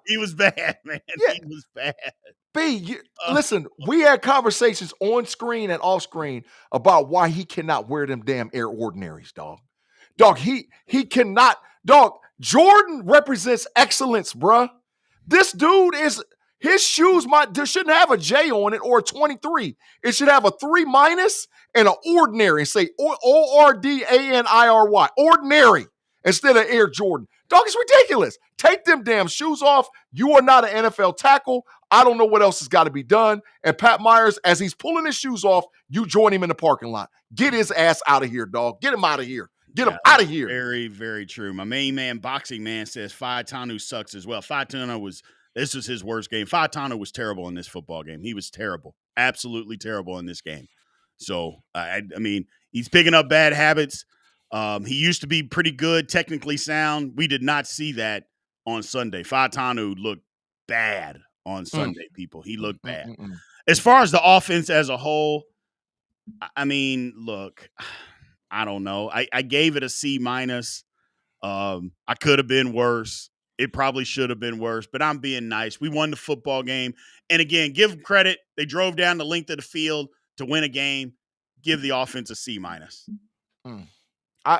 he was bad, man. Yeah. He was bad. B, listen, we had conversations on screen and off screen about why he cannot wear them damn Air Ordinaries, dog. Dog, he cannot. Dog, Jordan represents excellence, bruh. This dude his shoes shouldn't have a J on it or a 23. It should have a 3- and an ordinary and say Ordaniry, ordinary, instead of Air Jordan. Dog, it's ridiculous. Take them damn shoes off. You are not an NFL tackle. I don't know what else has got to be done. And Pat Myers, as he's pulling his shoes off, you join him in the parking lot. Get his ass out of here, dog. Get him out of here. Get him out of here. Very, very true. My main man, Boxing Man, says Faitanu sucks as well. This was his worst game. Faitanu was terrible in this football game. He was terrible. Absolutely terrible in this game. So, I mean, he's picking up bad habits. He used to be pretty good, technically sound. We did not see that on Sunday. Faitanu looked bad on Sunday, people. He looked bad. As far as the offense as a whole, I mean, look, I don't know. I gave it a C-. I could have been worse. It probably should have been worse, but I'm being nice. We won the football game. And again, give them credit. They drove down the length of the field to win a game. Give the offense a C-. I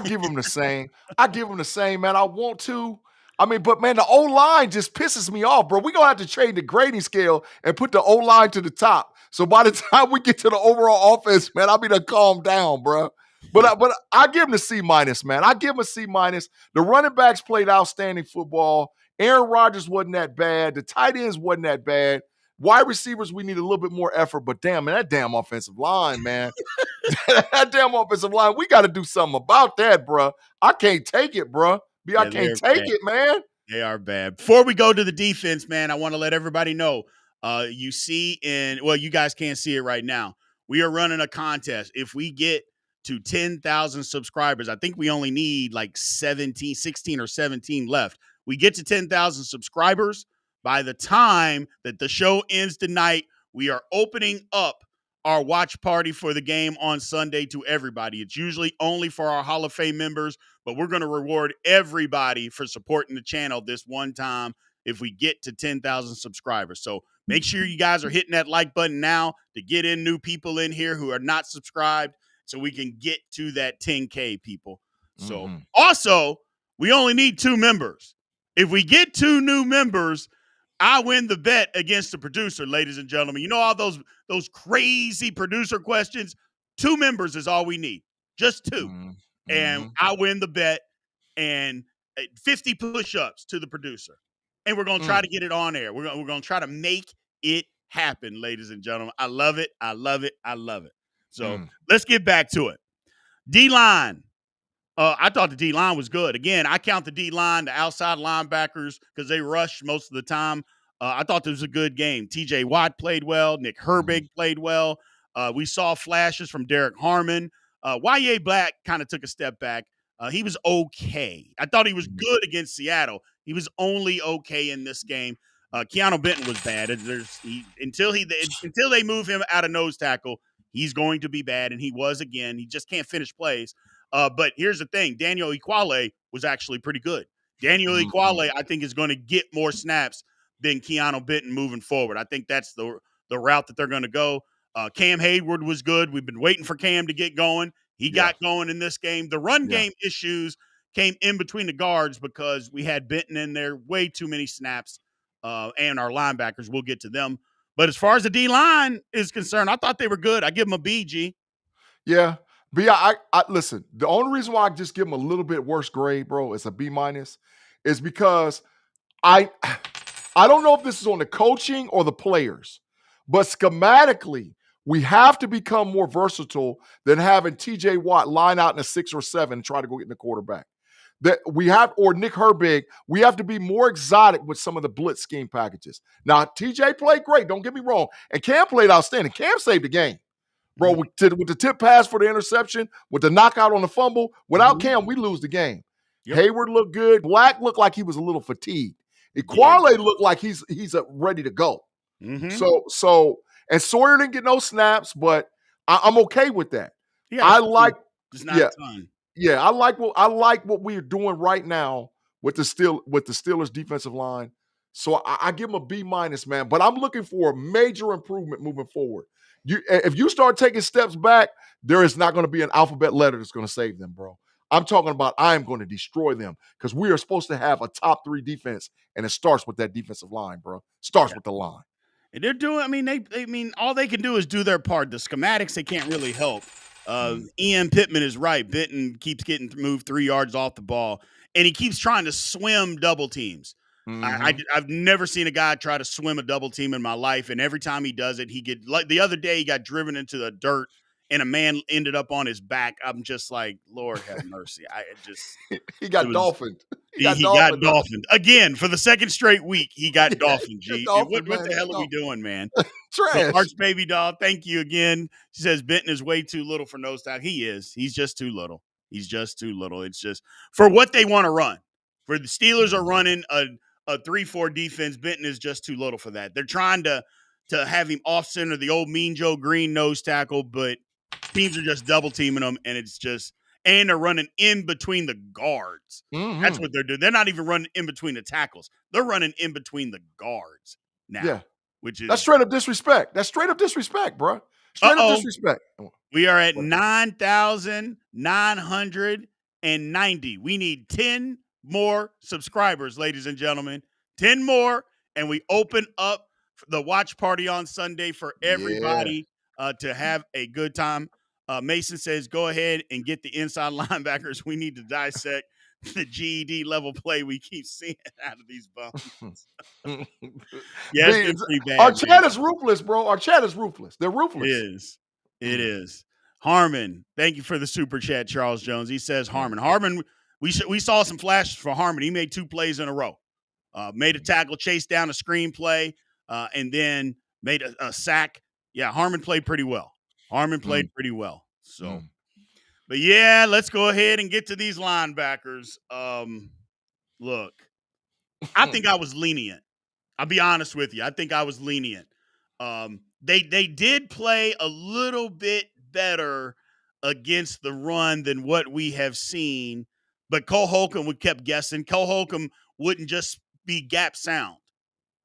give them the same. I give them the same, man. I want to. I mean, but man, the O-line just pisses me off, bro. We're going to have to change the grading scale and put the O-line to the top. So by the time we get to the overall offense, man, I'll be to calm down, bro. But I give them a C-, man. I give them a C-. The running backs played outstanding football. Aaron Rodgers wasn't that bad. The tight ends wasn't that bad. Wide receivers, we need a little bit more effort. But damn, man, that damn offensive line, man. That damn offensive line, we got to do something about that, bro. I can't take it, bro. I can't take it, man. They are bad. Before we go to the defense, man, I want to let everybody know. You guys can't see it right now. We are running a contest. If we get to 10,000 subscribers, I think we only need like 16 or 17 left. We get to 10,000 subscribers. By the time that the show ends tonight, we are opening up our watch party for the game on Sunday to everybody. It's usually only for our Hall of Fame members, but we're going to reward everybody for supporting the channel this one time if we get to 10,000 subscribers. So make sure you guys are hitting that like button now to get in new people in here who are not subscribed so we can get to that 10K, people. So also, we only need 2 members. If we get 2 new members, I win the bet against the producer, ladies and gentlemen. You know all those crazy producer questions? 2 members is all we need. Just 2. And Mm-hmm. I win the bet and 50 push-ups to the producer. And we're going to try to get it on air. We're going to try to make it happen, ladies and gentlemen. I love it. I love it. I love it. So let's get back to it. D-line. I thought the D-line was good. Again, I count the D-line, the outside linebackers, because they rush most of the time. I thought this was a good game. TJ Watt played well. Nick Herbig played well. We saw flashes from Derek Harmon. Y.A. Black kind of took a step back. He was okay. I thought he was good against Seattle. He was only okay in this game. Keanu Benton was bad. Until they move him out of nose tackle, he's going to be bad, and he was again. He just can't finish plays. But here's the thing. Daniel Ekuale was actually pretty good. Daniel Ekuale, I think, is going to get more snaps than Keanu Benton moving forward. I think that's the route that they're going to go. Cam Hayward was good. We've been waiting for Cam to get going. He got going in this game. The run game issues came in between the guards because we had Benton in there, way too many snaps, and our linebackers. We'll get to them. But as far as the D-line is concerned, I thought they were good. I give them a BG. Yeah. But yeah, I listen, the only reason why I just give them a little bit worse grade, bro, it's a B minus, is because I don't know if this is on the coaching or the players, but schematically, we have to become more versatile than having TJ Watt line out in a 6 or 7 and try to go get in the quarterback. That we have, or Nick Herbig, we have to be more exotic with some of the blitz scheme packages. Now, TJ played great, don't get me wrong, and Cam played outstanding. Cam saved the game. Bro, with the tip pass for the interception, with the knockout on the fumble, without Cam, we lose the game. Yep. Hayward looked good. Black looked like he was a little fatigued. Ekuale looked like he's ready to go. So and Sawyer didn't get no snaps, but I'm okay with that. I like just not a ton. Yeah, I like what we're doing right now with the Steelers defensive line. So I give them a B minus, man. But I'm looking for a major improvement moving forward. If you start taking steps back, there is not going to be an alphabet letter that's going to save them, bro. I'm talking about I am going to destroy them because we are supposed to have a top 3 defense, and it starts with that defensive line, bro. Starts with the line. And they're doing. I mean, all they can do is do their part. The schematics they can't really help. Ian Pittman is right. Benton keeps getting moved 3 yards off the ball, and he keeps trying to swim double teams. I've never seen a guy try to swim a double team in my life, and every time he does it, like the other day he got driven into the dirt, and a man ended up on his back. I'm just like, Lord have mercy. He got dolphined. He got dolphined again for the second straight week. He got dolphined. G, what the hell are we doing, man? Trash. Arch baby doll. Thank you again. She says Benton is way too little for nose tackle. He is. He's just too little. He's just too little. It's just for what they want to run. For the Steelers are running a 3-4 defense. Benton is just too little for that. They're trying to have him off center, the old Mean Joe Green nose tackle, but teams are just double teaming them, and they're running in between the guards. That's what they're doing. They're not even running in between the tackles. They're running in between the guards now. Yeah. Which is that's straight up disrespect. That's straight up disrespect, bro. Straight up disrespect. We are at 9,990. We need 10 more subscribers, ladies and gentlemen. 10 more, and we open up the watch party on Sunday for everybody to have a good time. Mason says, go ahead and get the inside linebackers. We need to dissect the GED level play we keep seeing out of these bums. It's pretty bad. Our chat is ruthless, bro. Our chat is ruthless. They're ruthless. It is. Harmon, thank you for the super chat, Charles Jones. He says Harmon, we saw some flashes for Harmon. He made 2 plays in a row. Made a tackle, chased down a screen play, and then made a sack. Yeah, Harmon played pretty well. So, but yeah, let's go ahead and get to these linebackers. Look, I think I was lenient. I'll be honest with you. I think I was lenient. They did play a little bit better against the run than what we have seen, but Cole Holcomb kept guessing. Cole Holcomb wouldn't just be gap sound.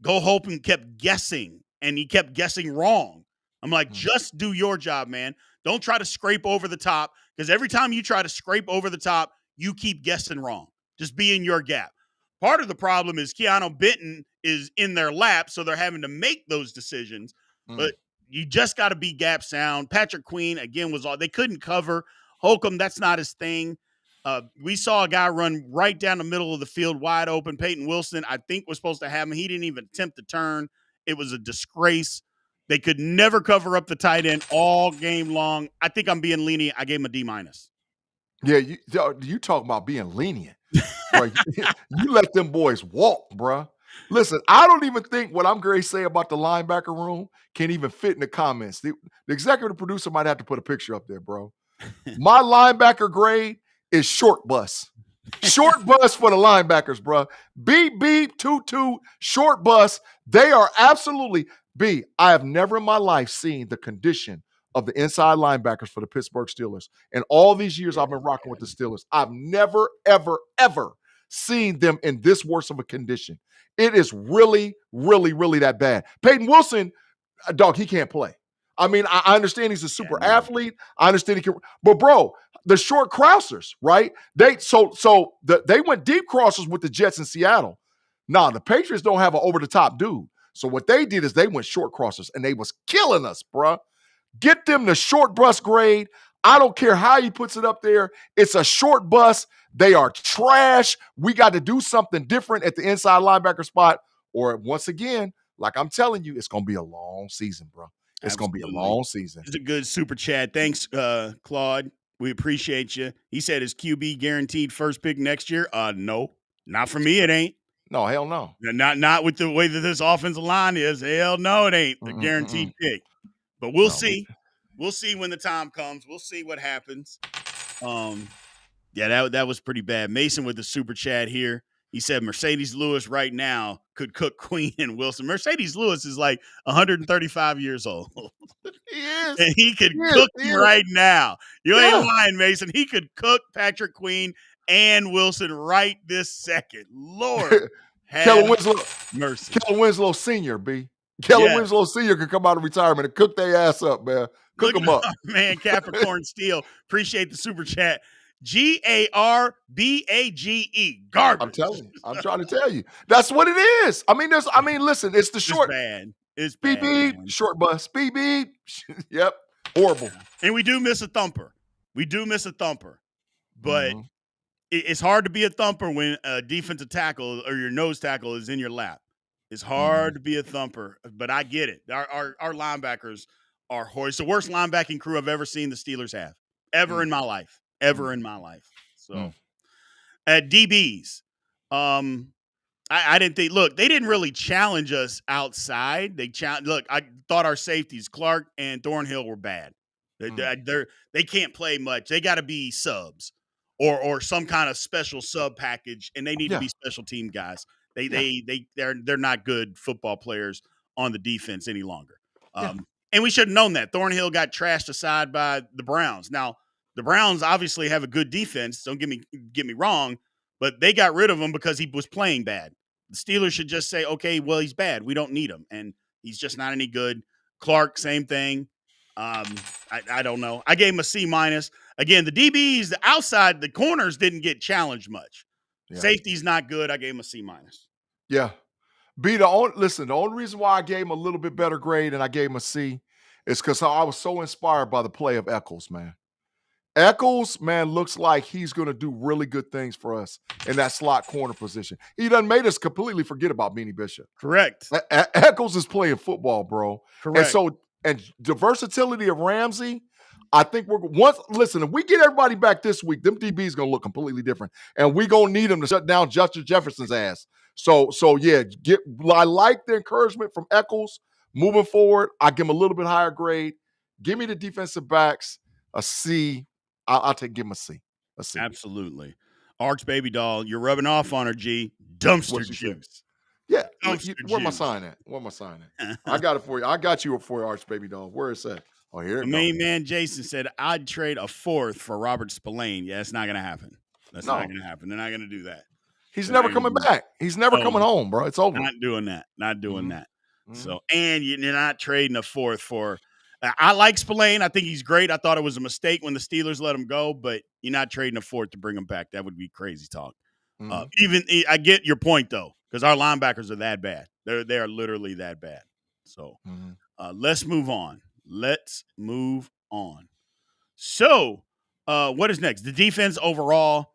Cole Holcomb kept guessing, and he kept guessing wrong. I'm like, just do your job, man. Don't try to scrape over the top, because every time you try to scrape over the top, you keep guessing wrong. Just be in your gap. Part of the problem is Keanu Benton is in their lap, so they're having to make those decisions. But you just got to be gap sound. Patrick Queen, again, was all they couldn't cover. Holcomb, that's not his thing. We saw a guy run right down the middle of the field wide open. Peyton Wilson, I think, was supposed to have him. He didn't even attempt to turn. It was a disgrace. They could never cover up the tight end all game long. I think I'm being lenient. I gave him a D-. Yeah, you talk about being lenient, bro. You let them boys walk, bro. Listen, I don't even think what I'm going to say about the linebacker room can even fit in the comments. The executive producer might have to put a picture up there, bro. My linebacker grade is short bus. Short bus for the linebackers, bro. Beep, beep, toot, toot, short bus. They are absolutely B. I have never in my life seen the condition of the inside linebackers for the Pittsburgh Steelers. And all these years I've been rocking with the Steelers, I've never, ever, ever seen them in this worse of a condition. It is really, really, really that bad. Peyton Wilson, dog, he can't play. I mean, I understand he's a super athlete. I understand he can, but bro, the short crossers, right? They went deep crossers with the Jets in Seattle. Nah, the Patriots don't have an over the top dude. So what they did is they went short crossers and they was killing us, bruh. Get them the short bus grade. I don't care how he puts it up there. It's a short bus. They are trash. We got to do something different at the inside linebacker spot. Or once again, like I'm telling you, it's going to be a long season, bro. It's going to be a long season. It's a good super chat. Thanks, Claude. We appreciate you. He said, is QB guaranteed first pick next year? No. Not for me, it ain't. No, hell no. Not with the way that this offensive line is. Hell no, it ain't a guaranteed pick. But we'll see. We'll see when the time comes. We'll see what happens. Yeah, that was pretty bad. Mason with the super chat here. He said Mercedes Lewis right now could cook Queen and Wilson. Mercedes Lewis is like 135 years old. He is. And he could cook him right now. You ain't lying, Mason. He could cook Patrick Queen and Wilson right this second. Lord, Kellen Winslow, mercy. Kellen Winslow Sr., B. Kellen Winslow Sr. could come out of retirement and cook their ass up, man. Cook them up. Man, Capricorn Steel. Appreciate the super chat. Garbage. Garbage. I'm telling you. I'm trying to tell you. That's what it is. I mean, listen, it's the short. It's bad. It's beep, bad. beep, short bus. Beep, beep. Yep. Horrible. And we do miss a thumper. But it's hard to be a thumper when a defensive tackle or your nose tackle is in your lap. It's hard to be a thumper, but I get it. Our linebackers are horrible. It's the worst linebacking crew I've ever seen the Steelers have. Ever in my life. So at DBs, I didn't think. Look, they didn't really challenge us outside. I thought our safeties, Clark and Thornhill, were bad. They can't play much. They got to be subs or some kind of special sub package, and they need to be special team guys. They're not good football players on the defense any longer. And we should have known that. Thornhill got trashed aside by the Browns. Now, the Browns obviously have a good defense. Don't get me wrong, but they got rid of him because he was playing bad. The Steelers should just say, okay, well, he's bad. We don't need him, and he's just not any good. Clark, same thing. I don't know. I gave him a C-. Again, the DBs, the outside, the corners didn't get challenged much. Safety's not good. I gave him a C-. Yeah. The only reason why I gave him a little bit better grade and I gave him a C is because I was so inspired by the play of Eccles, man. Eccles, man, looks like he's going to do really good things for us in that slot corner position. He done made us completely forget about Beanie Bishop. Correct. Eccles is playing football, bro. Correct. And the versatility of Ramsey, I think if we get everybody back this week, them DBs going to look completely different. And we going to need them to shut down Justin Jefferson's ass. So yeah, I like the encouragement from Eccles moving forward. I give him a little bit higher grade. Give me the defensive backs a C. Give him a C. Absolutely. Arch Baby Doll, you're rubbing off on her, G. Dumpster juice. Yeah. Where am I signing at? I got it for you. I got you for Arch Baby Doll. Where is that? Oh, here it goes. Main man Jason said, I'd trade a fourth for Robert Spillane. Yeah, it's not going to happen. Not going to happen. They're not going to do that. He's never coming back. He's never coming home, bro. It's over. Not doing that. So, and you're not trading a fourth for I like Spillane. I think he's great. I thought it was a mistake when the Steelers let him go, but you're not trading a fourth to bring him back. That would be crazy talk. Mhm. I get your point though, because our linebackers are that bad. They are literally that bad. So Mhm. let's move on. Let's move on. So, what is next? The defense overall.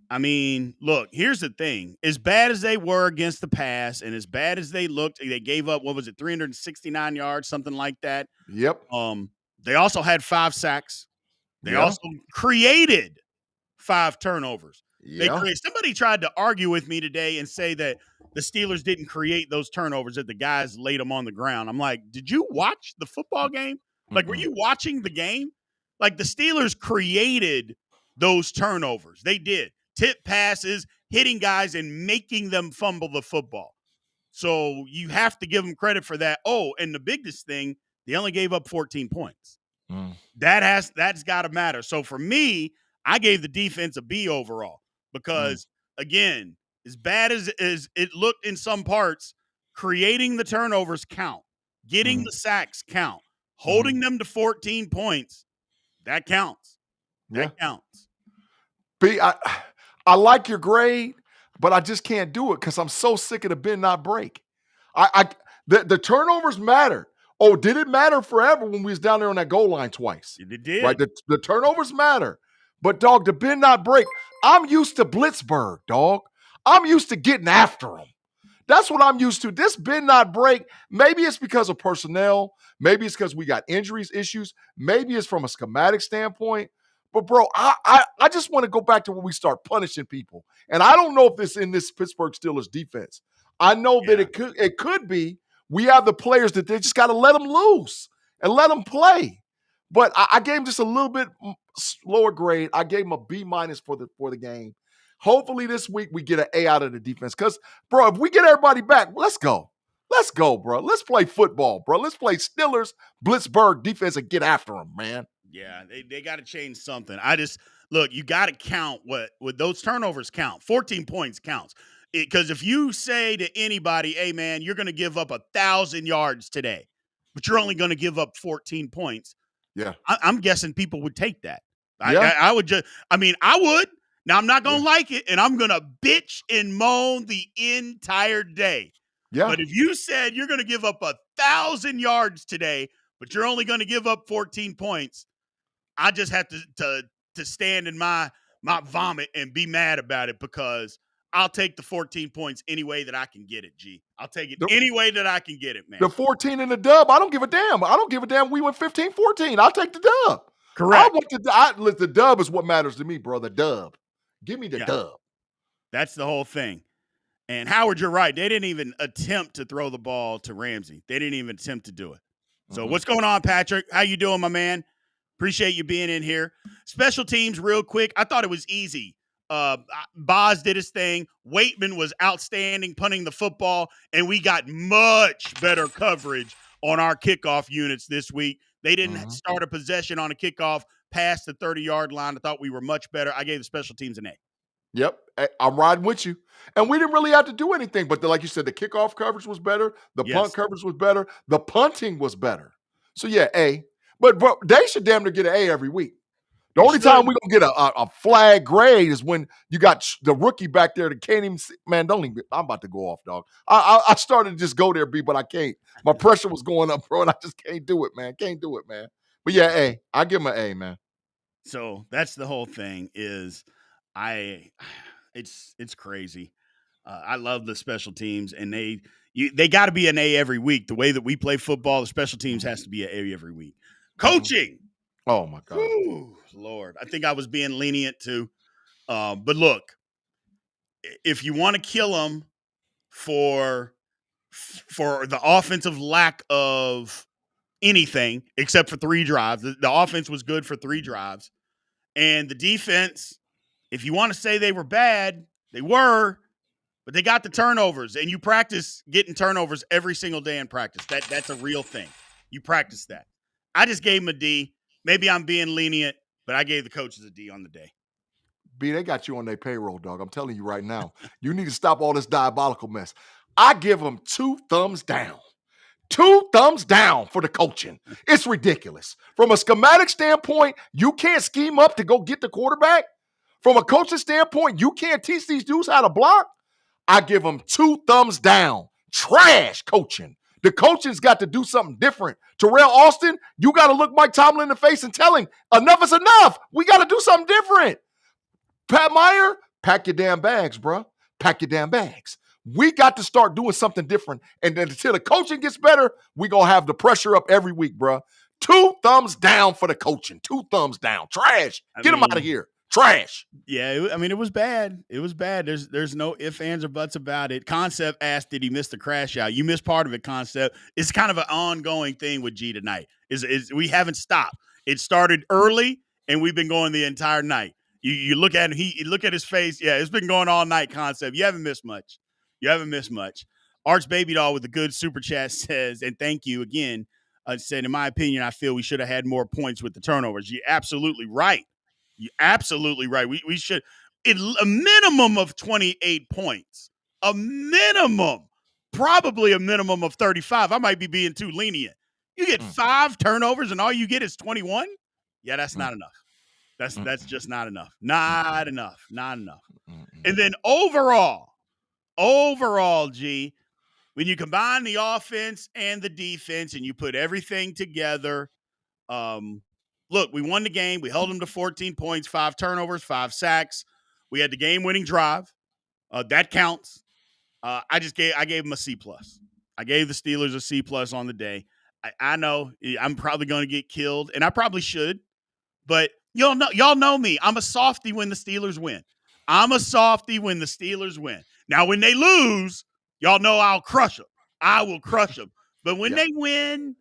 I mean, look, here's the thing. As bad as they were against the pass and as bad as they looked, they gave up, what was it, 369 yards, something like that. Yep. They also had 5 sacks. They Yeah. also created 5 turnovers. Yeah. Somebody tried to argue with me today and say that the Steelers didn't create those turnovers, that the guys laid them on the ground. I'm like, did you watch the football game? Like, were Mm-mm. you watching the game? Like, the Steelers created those turnovers. They did. Tip passes, hitting guys, and making them fumble the football. So you have to give them credit for that. Oh, and the biggest thing, they only gave up 14 points. Mm. That's got to matter. So for me, I gave the defense a B overall Mm. because again, as bad as it looked in some parts, creating the turnovers count, getting Mm. the sacks count, Mhm. holding them to 14 points, that counts. That Yeah. counts. B, I like your grade, but I just can't do it because I'm so sick of the bend not break. The turnovers matter. Oh, did it matter forever when we was down there on that goal line twice? It Right? did. The turnovers matter. But dog, the bend not break. I'm used to Blitzburg, dog. I'm used to getting after them. That's what I'm used to. This bend not break. Maybe it's because of personnel. Maybe it's because we got injuries issues. Maybe it's from a schematic standpoint. But bro, I just want to go back to when we start punishing people. And I don't know if this in this Pittsburgh Steelers defense. I know that Yeah. it could be we have the players that they just got to let them loose and let them play. But I gave him just a little bit slower grade. I gave him a B minus for the game. Hopefully this week we get an A out of the defense. Because, bro, if we get everybody back, let's go. Let's go, bro. Let's play football, bro. Let's play Steelers, Blitzburg defense and get after them, man. Yeah, they got to change something. I just look, you got to count what those turnovers count. 14 points counts. Because if you say to anybody, hey man, you're going to give up 1,000 yards today, but you're only going to give up 14 points, Yeah. I'm guessing people would take that. Yeah. I would just, I mean, I would. Now I'm not going Yeah. to like it, and I'm going to bitch and moan the entire day. Yeah. But if you said you're going to give up 1,000 yards today, but you're only going to give up 14 points, I just have to stand in my vomit and be mad about it because I'll take the 14 points any way that I can get it, G. I'll take it The, any way that I can get it, man. the 14 in the dub, I don't give a damn. I don't give a damn. We went 15-14. I'll take the dub. Correct. The dub is what matters to me, bro. The dub. Give me the Yeah. dub. That's the whole thing. And Howard, you're right. They didn't even attempt to throw the ball to Ramsey. They didn't even attempt to do it. So what's going on, Patrick? How you doing, my man? Appreciate you being in here. Special teams, real quick. I thought it was easy. Boz did his thing. Waitman was outstanding punting the football, and we got much better coverage on our kickoff units this week. They didn't start a possession on a kickoff past the 30-yard line. I thought we were much better. I gave the special teams an A. Yep, I'm riding with you. And we didn't really have to do anything. But like you said, the kickoff coverage was better. The punt Yes. coverage was better. The punting was better. So, yeah, A. But, bro, they should damn near get an A every week. The only time we're going to get a flag grade is when you got the rookie back there that can't even see. Man, don't even. I'm about to go off, dog. I started to just go there, B, but I can't. My pressure was going up, bro, and I just can't do it, man. Can't do it, man. But, yeah, A. I give him an A, man. So that's the whole thing is it's crazy. I love the special teams, and they got to be an A every week. The way that we play football, the special teams has to be an A every week. Coaching. Oh, my God. Whew, Lord. I think I was being lenient too. But look, if you want to kill them for the offensive lack of anything except for 3 drives, the offense was good for 3 drives. And the defense, if you want to say they were bad, they were, but they got the turnovers. And you practice getting turnovers every single day in practice. That's a real thing. You practice that. I just gave them a D. Maybe I'm being lenient, but I gave the coaches a D on the day. B, they got you on their payroll, dog. I'm telling you right now. You need to stop all this diabolical mess. I give them 2 thumbs down. 2 thumbs down for the coaching. It's ridiculous. From a schematic standpoint, you can't scheme up to go get the quarterback. From a coaching standpoint, you can't teach these dudes how to block. I give them 2 thumbs down. Trash coaching. The coaching's got to do something different. Terrell Austin, you got to look Mike Tomlin in the face and tell him, enough is enough. We got to do something different. Pat Meyer, pack your damn bags, bro. Pack your damn bags. We got to start doing something different. And then until the coaching gets better, we going to have the pressure up every week, bro. 2 thumbs down for the coaching. 2 thumbs down. Trash. Get him out of here. Trash. Yeah, it was bad. It was bad. There's no ifs, ands, or buts about it. Concept asked, did he miss the crash out? You missed part of it, Concept. It's kind of an ongoing thing with G tonight. Is we haven't stopped. It started early, and we've been going the entire night. You look at him, you look at his face. Yeah, it's been going all night, Concept. You haven't missed much. You haven't missed much. Arch Baby Doll with a good super chat says, and thank you again, said, in my opinion, I feel we should have had more points with the turnovers. You're absolutely right. You're absolutely right. We should a minimum of 28 points. A minimum. Probably a minimum of 35. I might be being too lenient. You get 5 turnovers and all you get is 21? Yeah, that's not enough. That's just not enough. Not enough. Not enough. And then overall, G, when you combine the offense and the defense and you put everything together, look, we won the game. We held them to 14 points, 5 turnovers, 5 sacks. We had the game-winning drive. That counts. I gave them a C+. I gave the Steelers a C+ on the day. I know I'm probably going to get killed, and I probably should, but y'all know me. I'm a softie when the Steelers win. Now, when they lose, y'all know I'll crush them. I will crush them. But when they win,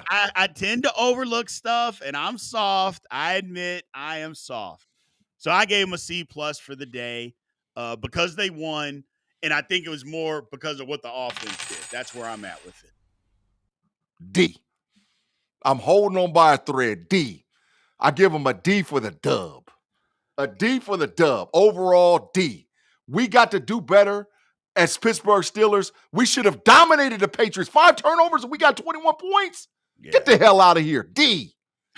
I tend to overlook stuff, and I'm soft. I admit I am soft. So I gave them a C+ for the day because they won, and I think it was more because of what the offense did. That's where I'm at with it. D. I'm holding on by a thread. D. I give them a D for the dub. A D for the dub. Overall, D. We got to do better as Pittsburgh Steelers. We should have dominated the Patriots. 5 turnovers and we got 21 points. Yeah. Get the hell out of here. D.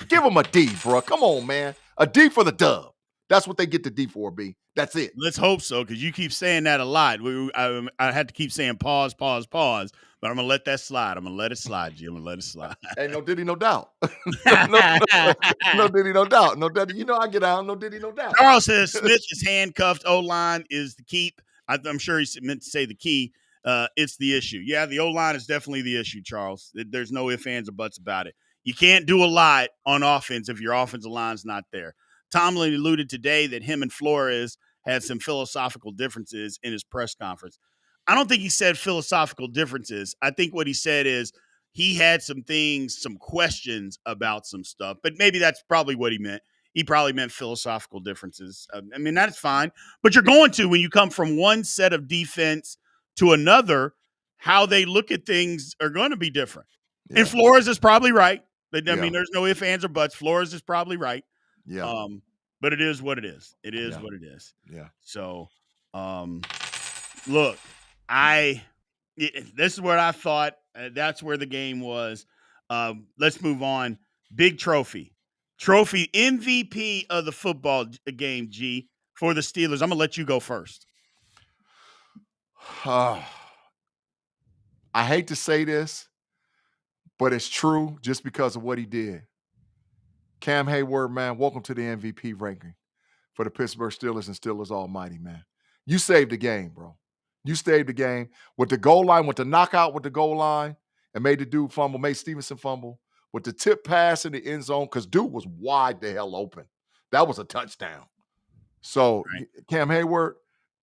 Give them a D, bro. Come on, man. A D for the dub. That's what they get the D for, B. That's it. Let's hope so, because you keep saying that a lot. I had to keep saying pause, but I'm going to let that slide. I'm going to let it slide, G. I'm going to let it slide. Hey, no diddy, no doubt. no diddy, no doubt. No diddy. You know I get out. No diddy, no doubt. Carl says Smith is handcuffed. O-line is the keep. I'm sure he meant to say the key. It's the issue. Yeah, the O-line is definitely the issue, Charles. There's no ifs, ands, or buts about it. You can't do a lot on offense if your offensive line's not there. Tomlin alluded today that him and Flores had some philosophical differences in his press conference. I don't think he said philosophical differences. I think what he said is he had some questions about some stuff, but maybe that's probably what he meant. He probably meant philosophical differences. I mean, that's fine, but you're going to, when you come from one set of defense to another, how they look at things are going to be different. Yeah. And Flores is probably right. I mean, there's no ifs, ands, or buts. Flores is probably right. Yeah. But it is what it is. It is what it is. Yeah. So, look, this is what I thought. That's where the game was. Let's move on. Big trophy MVP of the football game, G, for the Steelers. I'm gonna let you go first. I hate to say this, but it's true just because of what he did. Cam Hayward, man, welcome to the MVP ranking for the Pittsburgh Steelers and Steelers Almighty, man. You saved the game, bro. You saved the game with the goal line, with the knockout with the goal line, and made the dude fumble, made Stevenson fumble, with the tip pass in the end zone, because dude was wide the hell open. That was a touchdown. So, right. Cam Hayward,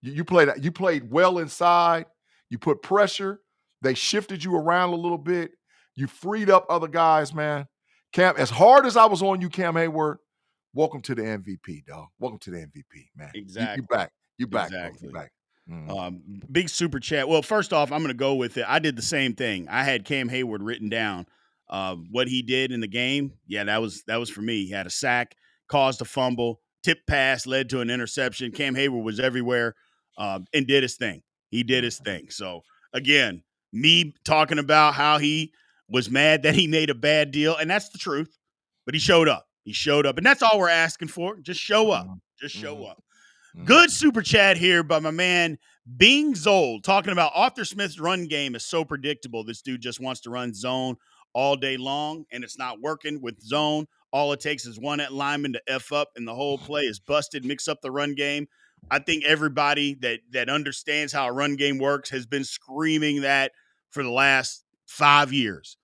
you played well inside. You put pressure. They shifted you around a little bit. You freed up other guys, man. Cam, as hard as I was on you, Cam Hayward, welcome to the MVP, dog. Welcome to the MVP, man. Exactly. You back. You back. Exactly. Bro. You back. Big super chat. Well, first off, I'm going to go with it. I did the same thing. I had Cam Hayward written down. What he did in the game, yeah, that was for me. He had a sack, caused a fumble, tip pass, led to an interception. Cam Hayward was everywhere and did his thing. He did his thing. So, again, me talking about how he was mad that he made a bad deal, and that's the truth. But he showed up. And that's all we're asking for. Just show up. Just show up. Good super chat here by my man Bing Zold talking about Arthur Smith's run game is so predictable. This dude just wants to run zone all day long, and it's not working with zone. All it takes is one lineman to F up, and the whole play is busted. Mix up the run game. I think everybody that understands how a run game works has been screaming that for the last 5 years.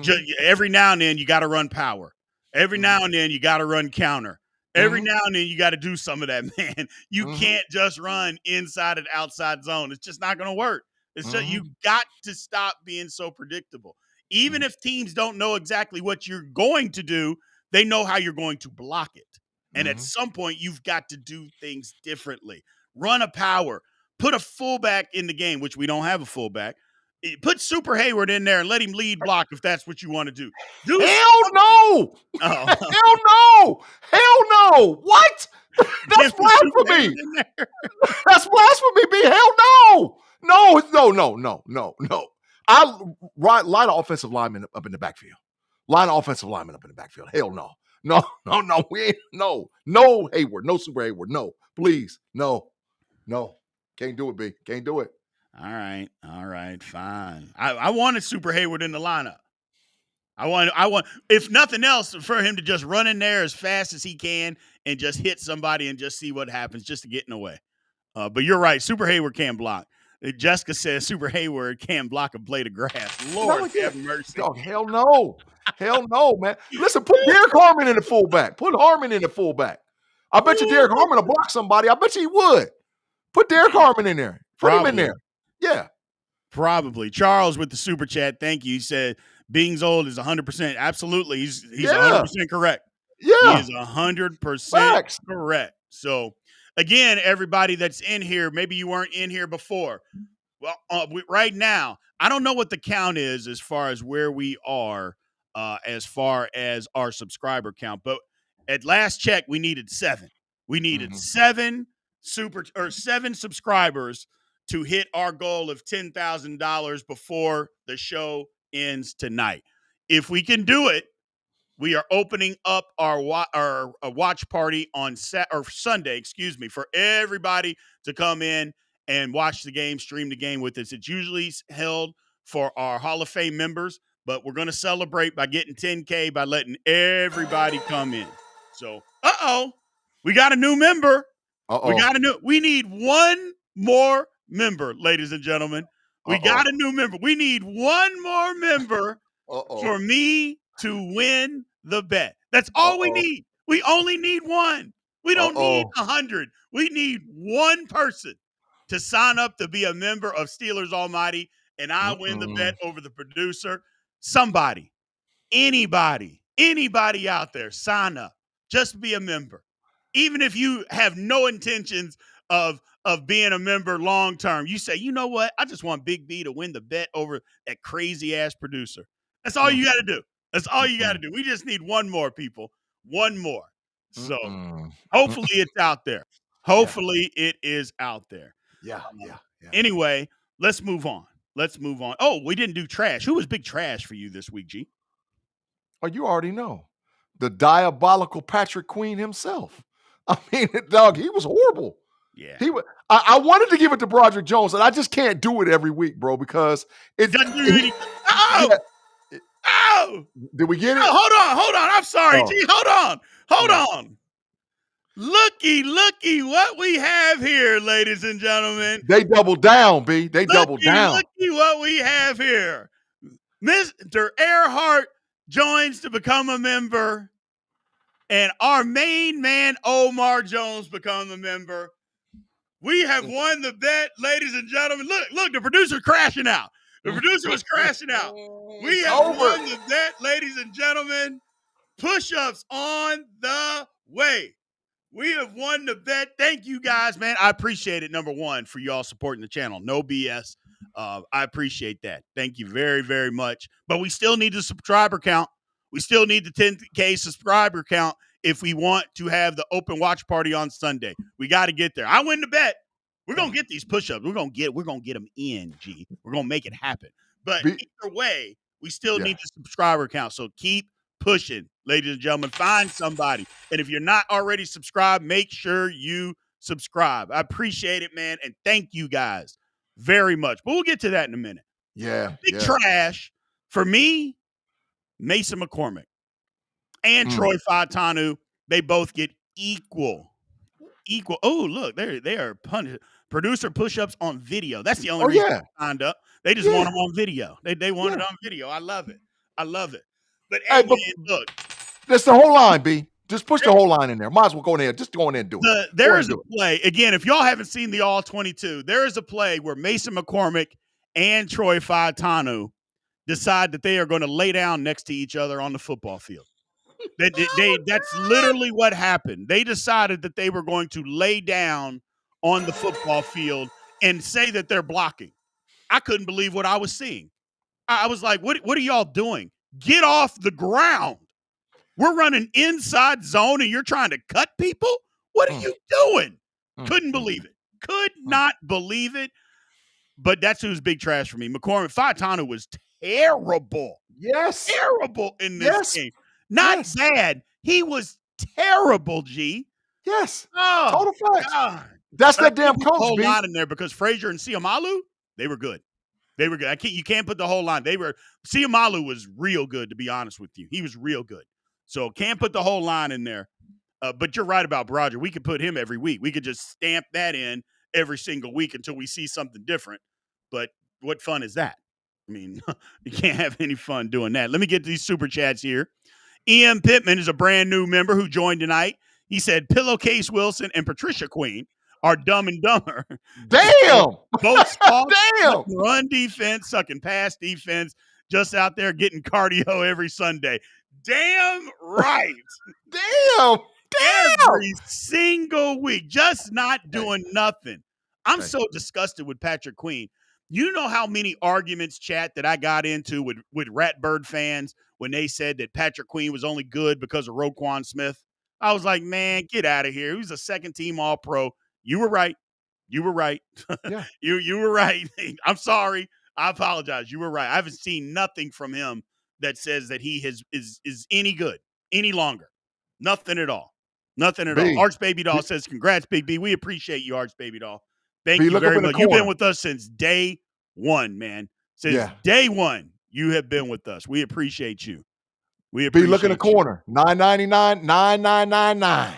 Just, every now and then, you got to run power. Every now and then, you got to run counter. Every now and then, you got to do some of that, man. You can't just run inside and outside zone. It's just not going to work. It's just, you got to stop being so predictable. Even if teams don't know exactly what you're going to do, they know how you're going to block it. And at some point, you've got to do things differently. Run a power. Put a fullback in the game, which we don't have a fullback. Put Super Hayward in there and let him lead block if that's what you want to do. Hell no! Oh. Hell no! Hell no! What? That's blasphemy! That's blasphemy, B. Hell no! No. I line of offensive linemen up in the backfield. Line of offensive linemen up in the backfield. Hell no. No. We ain't, no Hayward. No Super Hayward. No. Please. No. Can't do it, B. Can't do it. All right, fine. I wanted Super Hayward in the lineup. I want, if nothing else, for him to just run in there as fast as he can and just hit somebody and just see what happens, just to get in the way. But you're right, Super Hayward can't block. Jessica says Super Hayward can't block a blade of grass. Lord have mercy. Dog, hell no, man. Listen, put Derek Harmon in the fullback. Put Harmon in the fullback. I bet you Derek Harmon will block somebody. I bet you he would. Put Derek Harmon in there. Put him in there. Yeah. Probably. Charles with the super chat. Thank you. He said Bing's old is 100%. Absolutely. He's 100% correct. Yeah. He is 100% correct. So, again, everybody that's in here, maybe you weren't in here before. Well, right now, I don't know what the count is as far as where we are as far as our subscriber count. But at last check, we needed 7. We needed 7 subscribers to hit our goal of $10,000 before the show ends tonight. If we can do it, we are opening up our watch party on Sunday, for everybody to come in and watch the game, stream the game with us. It's usually held for our Hall of Fame members, but we're going to celebrate by getting 10K by letting everybody come in. So, we got a new member. We need one more member, ladies and gentlemen. We got a new member. We need one more member for me to win the bet. That's all we need. We only need one. We don't need 100. We need one person to sign up to be a member of Steelers Almighty, and I win the bet over the producer. Somebody, anybody out there, sign up. Just be a member. Even if you have no intentions of being a member long term, you say, you know what? I just want Big B to win the bet over that crazy ass producer. That's all you got to do. That's all you got to do. We just need one more, people. One more. So hopefully it's out there. Hopefully it is out there. Yeah. Anyway, let's move on. Oh, we didn't do trash. Who was big trash for you this week, G? Oh, you already know. The diabolical Patrick Queen himself. I mean, dog, he was horrible. Yeah. I wanted to give it to Broderick Jones, and I just can't do it every week, bro, because it doesn't do anything. Did we get it? Hold on. I'm sorry, G. Hold on. Looky what we have here, ladies and gentlemen. They doubled down, B. They doubled down. Looky what we have here. Mr. Earhart joins to become a member, and our main man, Omar Jones, become a member. We have won the bet, ladies and gentlemen. Look, the producer's crashing out. The producer was crashing out. We have won the bet, ladies and gentlemen. Push-ups on the way. We have won the bet. Thank you, guys, man. I appreciate it, number one, for y'all supporting the channel. No BS. I appreciate that. Thank you very, very much. But we still need the subscriber count. We still need the 10K subscriber count if we want to have the open watch party on Sunday. We got to get there. I win the bet. We're going to get these push-ups. We're going to get them in, G. We're going to make it happen. But either way, we still need the subscriber count. So keep pushing, ladies and gentlemen. Find somebody. And if you're not already subscribed, make sure you subscribe. I appreciate it, man, and thank you guys very much. But we'll get to that in a minute. Yeah. Big trash for me, Mason McCormick and Troy Fautanu. They both get equal. Oh, look, they are producer push-ups on video. That's the only reason I signed up. They just want them on video. They want it on video. I love it. But hey, man, look. That's the whole line, B. Just push the whole line in there. Might as well go in there. Just go in there and do it. There is a play. Again, if y'all haven't seen the All 22, there is a play where Mason McCormick and Troy Fautanu decide that they are going to lay down next to each other on the football field. That's literally what happened. They decided that they were going to lay down on the football field and say that they're blocking. I couldn't believe what I was seeing. I was like, what are y'all doing? Get off the ground. We're running inside zone and you're trying to cut people? What are you doing? Couldn't believe it. Could not believe it. But that's who's big trash for me. McCormick. Fautanu was terrible. Yes. Terrible in this game. Not bad. He was terrible, G. Yes. Oh, total facts. God. That's that damn coach, whole B. line in there because Frazier and Siamalu, they were good. They were good. You can't put the whole line. Siamalu was real good, to be honest with you. He was real good. So can't put the whole line in there. But you're right about Rodgers. We could put him every week. We could just stamp that in every single week until we see something different. But what fun is that? I mean, you can't have any fun doing that. Let me get to these super chats here. E.M. Pittman is a brand new member who joined tonight. He said Pillowcase Wilson and Patricia Queen are Dumb and Dumber. Damn. Both run defense, sucking pass defense, just out there getting cardio every Sunday. Damn right. Damn. Every single week, just not doing nothing. I'm so disgusted with Patrick Queen. You know how many arguments, chat, that I got into with Ratbird fans when they said that Patrick Queen was only good because of Roquan Smith? I was like, man, get out of here. He was a second-team All-Pro. You were right. You were right. Yeah. you were right. I'm sorry. I apologize. You were right. I haven't seen nothing from him that says that he is any good any longer. Nothing at all. Nothing at all. Arch Baby Doll says, congrats, Big B. We appreciate you, Arch Baby Doll. Thank you very much. You've been with us since day one, man. Since day one, you have been with us. We appreciate you. We appreciate you. Look in the corner. $9.99, $9.999.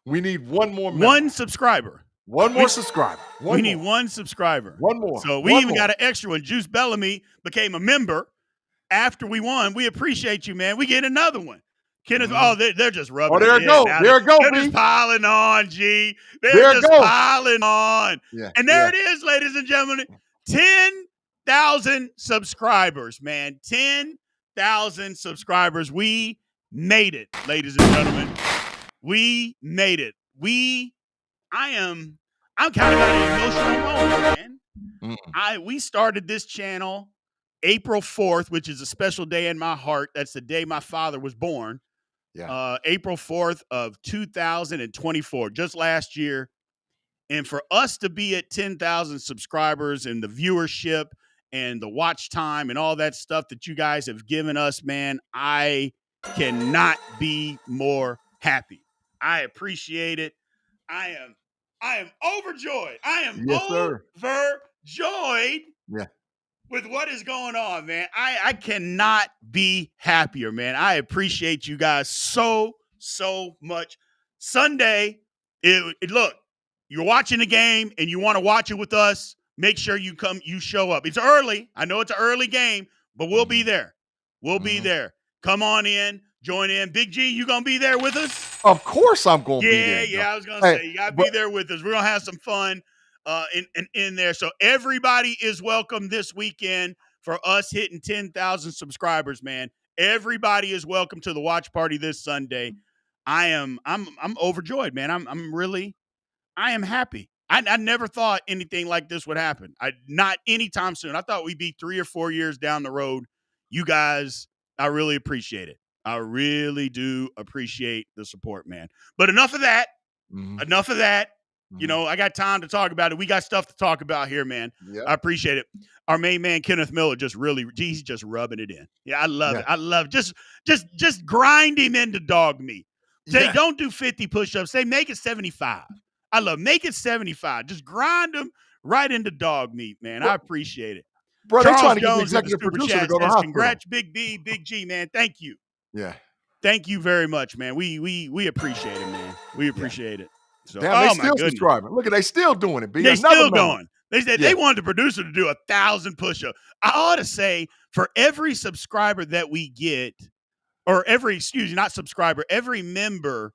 We need one more member. One subscriber. One more subscriber. We need one subscriber. One more. So we even got an extra one. Juice Bellamy became a member after we won. We appreciate you, man. We get another one. Kenneth, they're just rubbing it in. There it go. There it go, They're just piling on, G. They're just piling on. Yeah, and there it is, ladies and gentlemen. 10,000 subscribers, man. 10,000 subscribers. We made it, ladies and gentlemen. We made it. I'm kind of at an emotional moment, man. We started this channel April 4th, which is a special day in my heart. That's the day my father was born. April 4th of 2024, just last year. And for us to be at 10,000 subscribers and the viewership and the watch time and all that stuff that you guys have given us, man, I cannot be more happy. I appreciate it. I am overjoyed. I am overjoyed with what is going on, man. I cannot be happier, man. I appreciate you guys so much. Sunday, look, you're watching the game and you want to watch it with us, make sure you show up. It's early. I know it's an early game, but we'll be there. We'll be there. Come on in, join in. Big G, you going to be there with us? Of course I'm going to be there. Yeah, I was going to say, you got to be there with us. We're going to have some fun in there. So everybody is welcome this weekend for us hitting 10,000 subscribers, man. Everybody is welcome to the watch party this Sunday. I'm overjoyed, man. I am happy. I never thought anything like this would happen. Not anytime soon. I thought we'd be 3 or 4 years down the road. You guys, I really appreciate it. I really do appreciate the support, man. But enough of that. Enough of that. You know, I got time to talk about it. We got stuff to talk about here, man. Yep. I appreciate it. Our main man, Kenneth Miller, he's just rubbing it in. Yeah, I love it. I love it. Just grind him into dog meat. Say, don't do 50 push-ups. Say, make it 75. I love make it 75. Just grind them right into dog meat, man. I appreciate it. Bro, they Charles trying to get the Jones with the executive super producer to chat go to the says, hospital. "Congrats, Big B, Big G, man. Thank you, Yeah. thank you very much, man. We appreciate it, man. We Yeah. appreciate it." So, Damn, they oh my still goodness, subscribing. Look at they still doing it, B. they Another still member. going. They said Yeah. they wanted the producer to do 1,000 push-ups. I ought to say for every subscriber that we get, or not subscriber, every member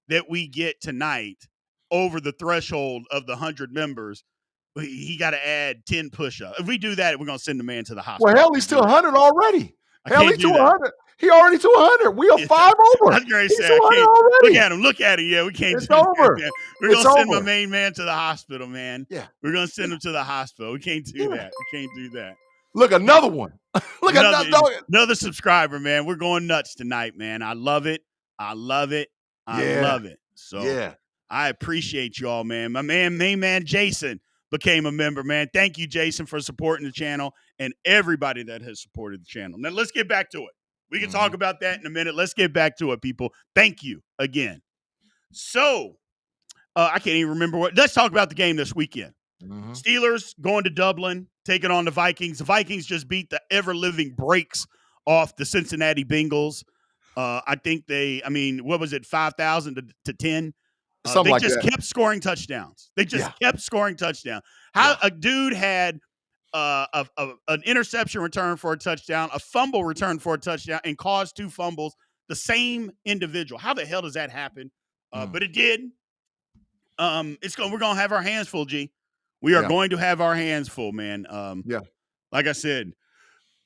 that we get tonight over the threshold of the 100 members, he got to add 10 push-ups. If we do that, we're going to send the man to the hospital. Well, hell, he's to 100 already. I Hell, can't he's to do that. 100. He already to 100. We are 5 I over. was going to He's say, to I 100 can't. already. Look at him. Yeah, we can't It's do that, over. man. We're It's going to send my over. main man to the hospital, man. Yeah. We're going to send him to the hospital. We can't do that. We can't do that. Look, another one. Look, another subscriber, man. We're going nuts tonight, man. I love it. I love it. I love it. So yeah. I appreciate y'all, man. My main man, Jason, became a member, man. Thank you, Jason, for supporting the channel and everybody that has supported the channel. Now, let's get back to it. We can talk about that in a minute. Let's get back to it, people. Thank you again. So, I can't even remember what. Let's talk about the game this weekend. Steelers going to Dublin, taking on the Vikings. The Vikings just beat the ever-living brakes off the Cincinnati Bengals. I think what was it, 5,000 to 10? Something like that. They just kept scoring touchdowns. They just kept scoring touchdowns. How a dude had an interception return for a touchdown, a fumble return for a touchdown, and caused 2 fumbles, the same individual. How the hell does that happen? But it did. We're gonna have our hands full, G. We are going to have our hands full, man. Like I said,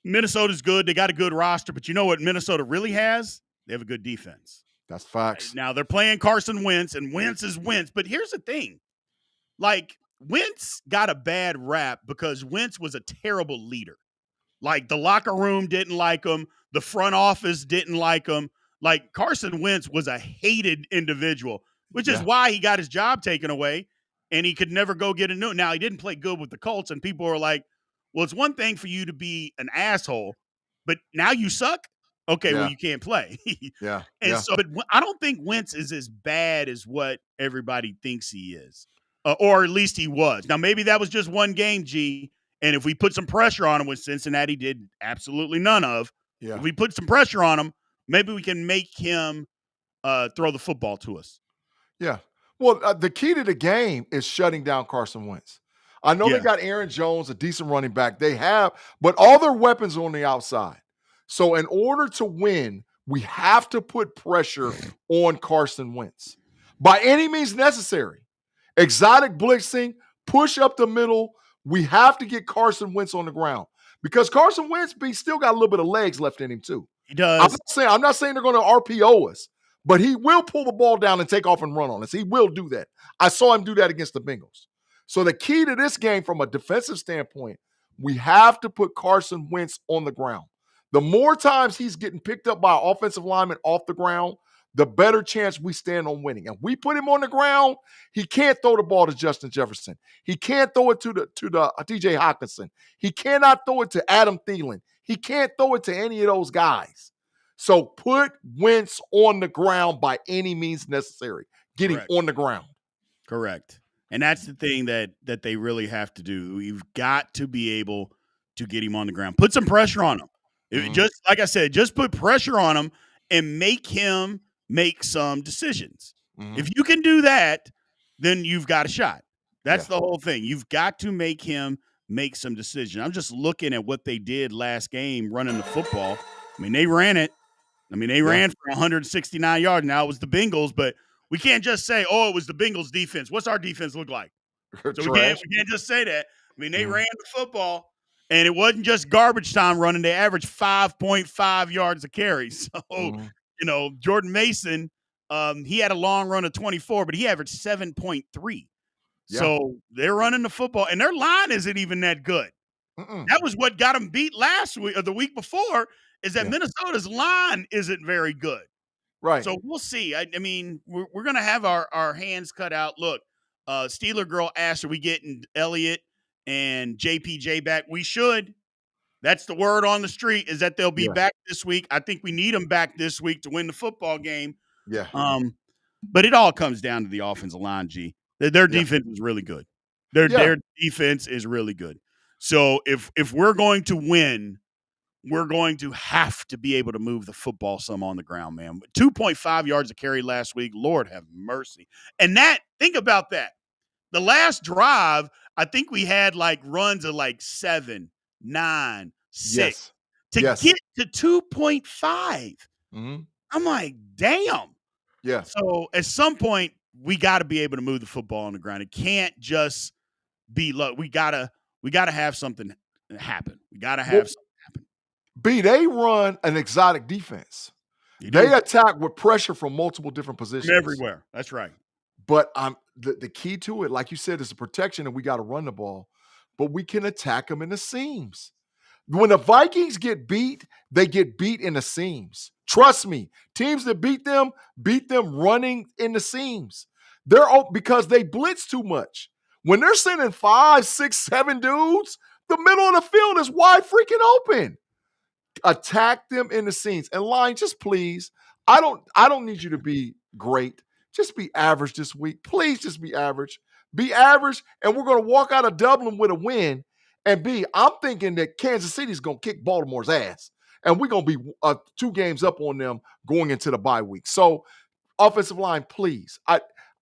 Minnesota's good. They got a good roster, but you know what Minnesota really has? They have a good defense. That's facts. Now they're playing Carson Wentz, and Wentz is Wentz. But here's the thing. Like, Wentz got a bad rap because Wentz was a terrible leader. Like, the locker room didn't like him. The front office didn't like him. Like, Carson Wentz was a hated individual, which is why he got his job taken away, and he could never go get a new. Now, he didn't play good with the Colts, and people are like, well, it's one thing for you to be an asshole, but now you suck? Okay, well, you can't play. But I don't think Wentz is as bad as what everybody thinks he is, or at least he was. Now, maybe that was just one game, G, and if we put some pressure on him, which Cincinnati did absolutely none of, if we put some pressure on him, maybe we can make him throw the football to us. Yeah. Well, the key to the game is shutting down Carson Wentz. I know they got Aaron Jones, a decent running back. They have, but all their weapons are on the outside. So in order to win, we have to put pressure on Carson Wentz by any means necessary. Exotic blitzing, push up the middle. We have to get Carson Wentz on the ground because Carson Wentz still got a little bit of legs left in him too. He does. I'm not saying they're going to RPO us, but he will pull the ball down and take off and run on us. He will do that. I saw him do that against the Bengals. So the key to this game from a defensive standpoint, we have to put Carson Wentz on the ground. The more times he's getting picked up by an offensive lineman off the ground, the better chance we stand on winning. If we put him on the ground, he can't throw the ball to Justin Jefferson. He can't throw it to the TJ Hawkinson. He cannot throw it to Adam Thielen. He can't throw it to any of those guys. So put Wentz on the ground by any means necessary. Get him on the ground. Correct. And that's the thing that they really have to do. You've got to be able to get him on the ground. Put some pressure on him. Just like I said, just put pressure on him and make him make some decisions. If you can do that, then you've got a shot. That's the whole thing. You've got to make him make some decisions. I'm just looking at what they did last game running the football. I mean, they ran it. I mean, they ran for 169 yards. Now it was the Bengals, but we can't just say, oh, it was the Bengals defense. What's our defense look like? So we can't just say that. I mean, they ran the football, and it wasn't just garbage time running. They averaged 5.5 yards a carry. So, Jordan Mason, he had a long run of 24, but he averaged 7.3. So they're running the football, and their line isn't even that good. That was what got them beat last week or the week before, is that Minnesota's line isn't very good. Right. So we'll see. I mean, we're going to have our hands cut out. Look, Steeler Girl asked, are we getting Elliott and JPJ back? We should. That's the word on the street, is that they'll be back this week. I think we need them back this week to win the football game. Yeah. But it all comes down to the offensive line, G. Their Yeah. defense is really good. Their Yeah. defense is really good. So if we're going to win, we're going to have to be able to move the football some on the ground, man. 2.5 yards a carry last week. Lord have mercy. And think about that. The last drive, I think we had like runs of like 7, 9, 6 Yes. to Yes. get to 2.5. Mm-hmm. I'm like, damn. Yeah. So at some point, we got to be able to move the football on the ground. It can't just be low. We gotta have something happen. We gotta Well, have something happen. they run an exotic defense. You They do attack with pressure from multiple different from positions. everywhere. That's right. But the key to it, like you said, is the protection, and we got to run the ball. But we can attack them in the seams. When the Vikings get beat, they get beat in the seams. Trust me, teams that beat them running in the seams. They're because they blitz too much. When they're sending 5, 6, 7 dudes, the middle of the field is wide freaking open. Attack them in the seams. And line, just please. I don't need you to be great. Just be average this week. Please just be average. Be average, and we're going to walk out of Dublin with a win. And I'm thinking that Kansas City's going to kick Baltimore's ass. And we're going to be 2 games up on them going into the bye week. So, offensive line, please.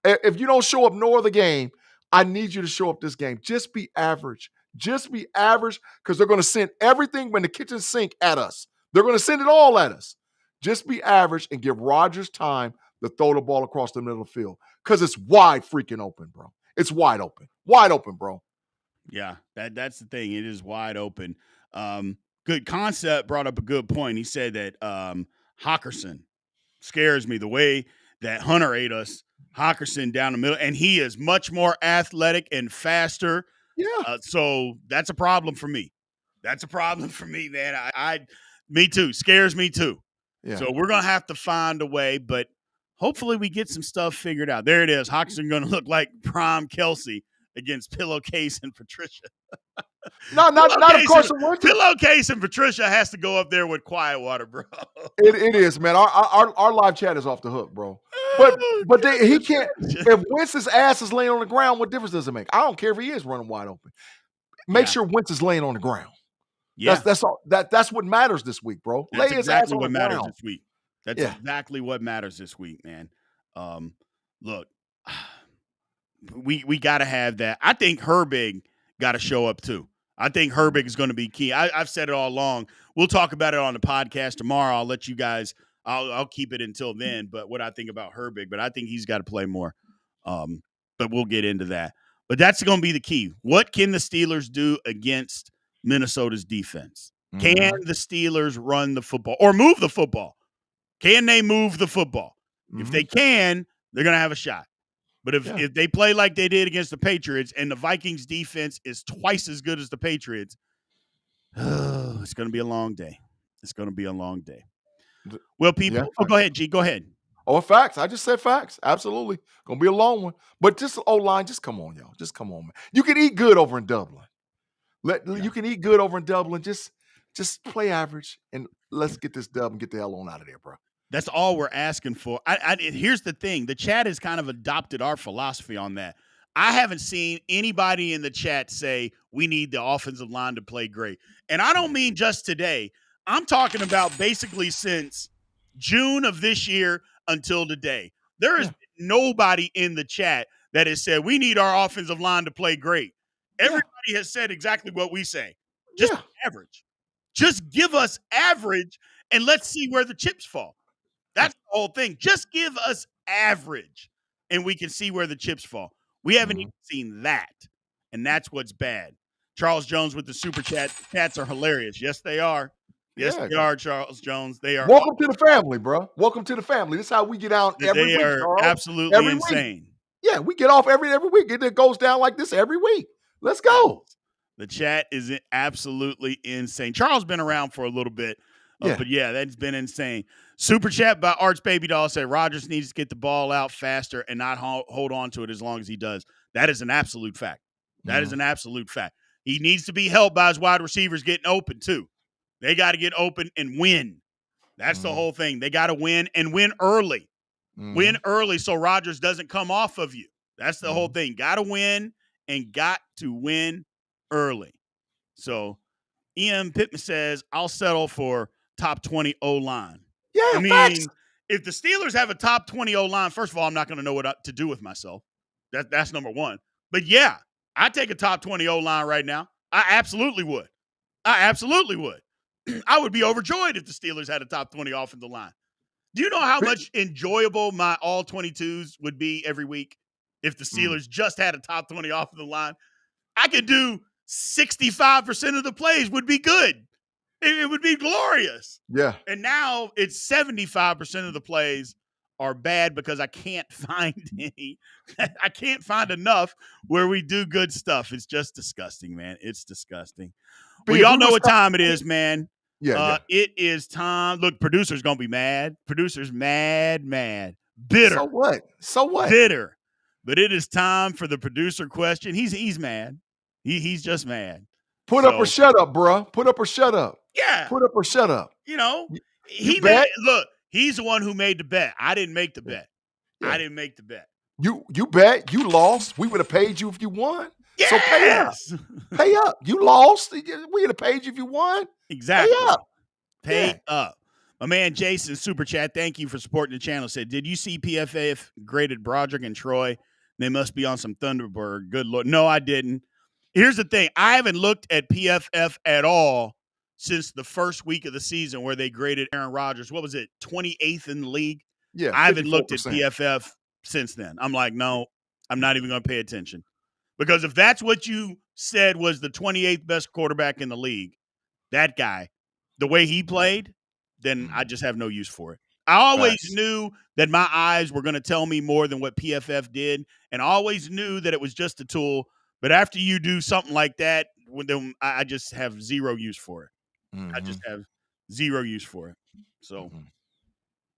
If you don't show up no other game, I need you to show up this game. Just be average. Just be average, because they're going to send everything in the kitchen sink at us. They're going to send it all at us. Just be average and give Rodgers time to throw the ball across the middle of the field, because it's wide freaking open, bro. It's wide open. Wide open, bro. Yeah, that's the thing. It is wide open. Good concept brought up a good point. He said that Hawkinson scares me the way that Hunter ate us. Hawkinson down the middle, and he is much more athletic and faster. Yeah. So that's a problem for me. That's a problem for me, man. Me too. Scares me too. Yeah. So we're gonna have to find a way, but hopefully we get some stuff figured out. There it is. Hawkinson gonna look like prime Kelsey against Pillowcase and Patricia. No, not of Carson Wentz. Pillowcase and Patricia has to go up there with quiet water, bro. It is, man. Our live chat is off the hook, bro. But he can't. If Wentz's ass is laying on the ground, what difference does it make? I don't care if he is running wide open. Make sure Wentz is laying on the ground. Yeah, that's all. That's what matters this week, bro. That's Lay his ass exactly on what the matters ground. this week. That's exactly what matters this week, man. Look, we got to have that. I think Herbig got to show up too. I think Herbig is going to be key. I've said it all along. We'll talk about it on the podcast tomorrow. I'll let you guys. I'll keep it until then. But what I think about Herbig, but I think he's got to play more. But we'll get into that. But that's going to be the key. What can the Steelers do against Minnesota's defense? Mm-hmm. Can the Steelers run the football or move the football? Can they move the football? Mm-hmm. If they can, they're going to have a shot. But if they play like they did against the Patriots and the Vikings defense is twice as good as the Patriots, it's going to be a long day. It's going to be a long day. Well, people, go ahead, G. Go ahead. Oh, facts. I just said facts. Absolutely. Going to be a long one. But just O-line, just come on, y'all. Just come on, man. You can eat good over in Dublin. You can eat good over in Dublin. Just play average, and let's get this dub and get the hell on out of there, bro. That's all we're asking for. Here's the thing. The chat has kind of adopted our philosophy on that. I haven't seen anybody in the chat say we need the offensive line to play great. And I don't mean just today. I'm talking about basically since June of this year until today. There is nobody in the chat that has said we need our offensive line to play great. Everybody has said exactly what we say. Just average. Just give us average, and let's see where the chips fall. That's the whole thing. Just give us average, and we can see where the chips fall. We haven't even seen that, and that's what's bad. Charles Jones with the super chat. Chats are hilarious. Yes, they are. Yes, they are, Charles Jones. They are. Welcome to the family, bro. Welcome to the family. This is how we get out every week, They are Charles. absolutely every insane. Week. Yeah, we get off every week. It goes down like this every week. Let's go. The chat is absolutely insane. Charles been around for a little bit, but that's been insane. Super chat by Arch Baby Doll said Rodgers needs to get the ball out faster and not hold on to it as long as he does. That is an absolute fact. That is an absolute fact. He needs to be helped by his wide receivers getting open too. They got to get open and win. That's the whole thing. They got to win and win early. Win early so Rodgers doesn't come off of you. That's the whole thing. Got to win and got to win early. So Ian Pittman says, I'll settle for top 20 O-line. I Yeah, facts. mean, if the Steelers have a top 20 O-line, first of all, I'm not going to know what to do with myself. That's number one. But yeah, I'd take a top 20 O-line right now. I absolutely would. I would be overjoyed if the Steelers had a top 20 offensive line. Do you know how much enjoyable my all 22s would be every week if the Steelers just had a top 20 offensive line? I could do 65% of the plays would be good. It would be glorious. Yeah. And now it's 75% of the plays are bad because I can't find any. I can't find enough where we do good stuff. It's just disgusting, man. It's disgusting. Well, y'all know what time it is, man. Yeah. It is time. Look, producer's going to be mad. Producer's mad. Bitter. So what? Bitter. But it is time for the producer question. He's mad. He's just mad. Put up or shut up, bro. Put up or shut up. Yeah. Put up or shut up. You know, you bet? Look, he's the one who made the bet. I didn't make the bet. Yeah. I didn't make the bet. You bet. You lost. We would have paid you if you won. Yes. So pay up. Pay up. You lost. We would have paid you if you won. Exactly. Pay up. Pay up. My man Jason, Super Chat, thank you for supporting the channel, said, did you see PFF graded Broderick and Troy? They must be on some Thunderbird. Good Lord. No, I didn't. Here's the thing. I haven't looked at PFF at all since the first week of the season where they graded Aaron Rodgers. What was it, 28th in the league? Yeah, I haven't looked at PFF since then. I'm like, no, I'm not even going to pay attention. Because if that's what you said was the 28th best quarterback in the league, that guy, the way he played, then I just have no use for it. I always knew that my eyes were going to tell me more than what PFF did, and I always knew that it was just a tool. But after you do something like that, then I just have zero use for it. I just have zero use for it. So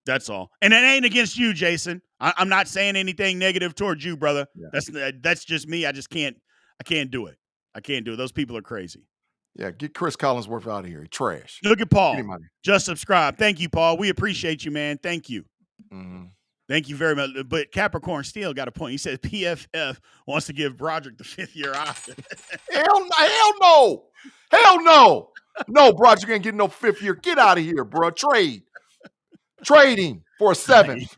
that's all. And it ain't against you, Jason. I'm not saying anything negative towards you, brother. Yeah. That's just me. I can't do it. I can't do it. Those people are crazy. Yeah, get Chris Collinsworth out of here. He's trash. Look at Paul. Just subscribe. Thank you, Paul. We appreciate you, man. Thank you. Thank you very much. But Capricorn Steel got a point. He said PFF wants to give Broderick the 5th-year option. Hell no. Hell no. No, Broderick ain't getting no 5th year. Get out of here, bro. Trade him for a 7th.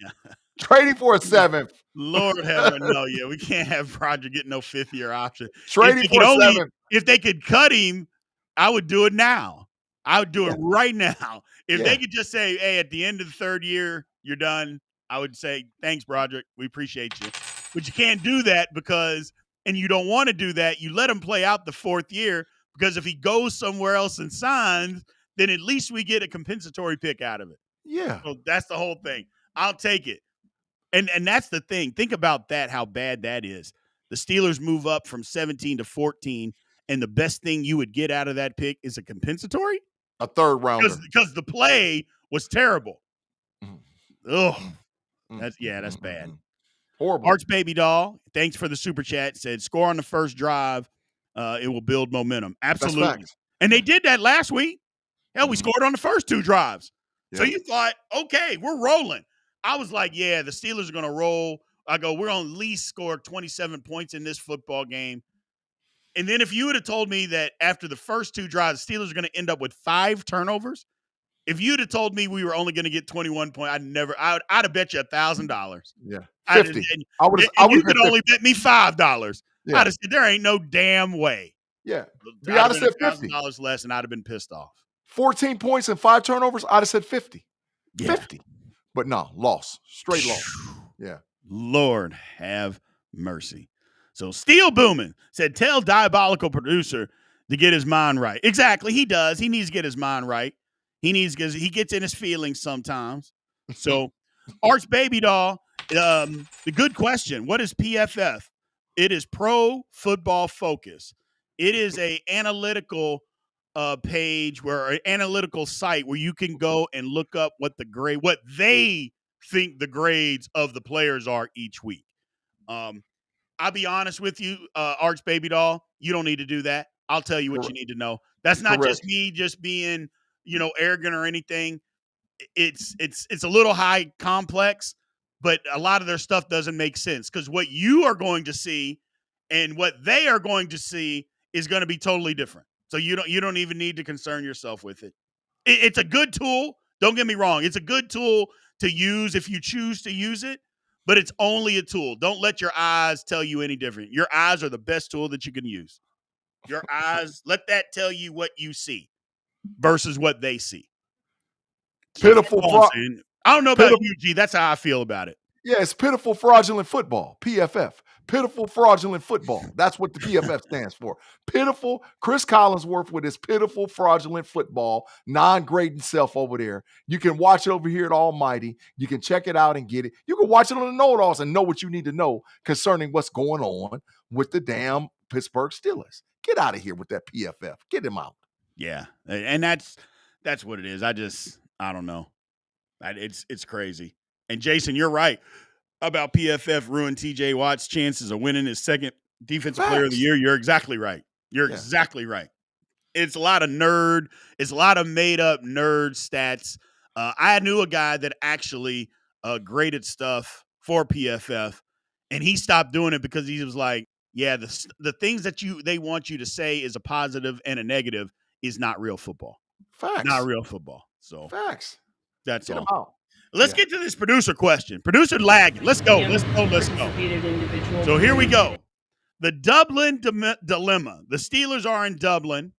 Trade him for a 7th. Lord heaven, no, yeah. We can't have Broderick getting no 5th-year option. Trade him for a 7th. If they could cut him, I would do it now. I would do it right now. If they could just say, hey, at the end of the 3rd year, you're done, I would say, thanks, Broderick. We appreciate you. But you can't do that and you don't want to do that. You let him play out the 4th year because if he goes somewhere else and signs, then at least we get a compensatory pick out of it. Yeah. So that's the whole thing. I'll take it. And that's the thing. Think about that, how bad that is. The Steelers move up from 17 to 14, and the best thing you would get out of that pick is a compensatory? A 3rd rounder. Because the play was terrible. Ugh. That's bad. Horrible. Arch Baby Doll, thanks for the super chat, said score on the first drive. It will build momentum. Absolutely. And they did that last week. Hell, we scored on the first 2 drives. Yeah. So you thought, okay, we're rolling. I was like, yeah, the Steelers are going to roll. I go, we're going to at least score 27 points in this football game. And then if you would have told me that after the first 2 drives, the Steelers are going to end up with 5 turnovers, if you'd have told me we were only going to get 21 points, I'd have bet you $1,000. Yeah, 50. You could only bet me $5. Yeah. I'd have said there ain't no damn way. Yeah, I'd have said $50 less, and I'd have been pissed off. 14 points and 5 turnovers. I'd have said 50. Yeah. 50. But no, loss. Straight loss. Yeah. Lord have mercy. So Steel Booming said, tell diabolical producer to get his mind right. Exactly. He does. He needs to get his mind right. He gets in his feelings sometimes. So Arch Baby Doll, the good question. What is PFF? It is Pro Football Focus. It is a analytical page an analytical site where you can go and look up what they think the grades of the players are each week. I'll be honest with you, Arch Baby Doll, you don't need to do that. I'll tell you what you need to know. That's not just me just being, arrogant or anything. It's a little high complex, but a lot of their stuff doesn't make sense because what you are going to see and what they are going to see is going to be totally different. So you don't even need to concern yourself with it. It's a good tool. Don't get me wrong. It's a good tool to use if you choose to use it, but it's only a tool. Don't let your eyes tell you any different. Your eyes are the best tool that you can use. Your eyes, let that tell you what you see versus what they see. So that's Pitiful, all I'm saying. I don't know about pitiful. you, G. That's how I feel about it. Yeah, it's pitiful, fraudulent football. PFF. Pitiful, fraudulent football. That's what the PFF stands for. Pitiful. Chris Collinsworth with his pitiful, fraudulent football, non-grading self over there. You can watch it over here at Almighty. You can check it out and get it. You can watch it on the know-it-alls and know what you need to know concerning what's going on with the damn Pittsburgh Steelers. Get out of here with that PFF. Get him out. Yeah, and that's what it is. I don't know. It's crazy. And Jason, you're right about PFF ruined TJ Watt's chances of winning his second defensive player of the Facts. year. You're exactly right. You're Yeah. exactly right. It's a lot of nerd. It's a lot of made up nerd stats. I knew a guy that actually graded stuff for PFF, and he stopped doing it because he was like, "Yeah, the things that they want you to say is a positive and a negative is not real football. Facts. Not real football." So Facts. that's Get him all. out. Let's get to this producer question. Producer lagging. Let's go. Let's go. Let's go. So here we go. The Dublin dilemma. The Steelers are in Dublin,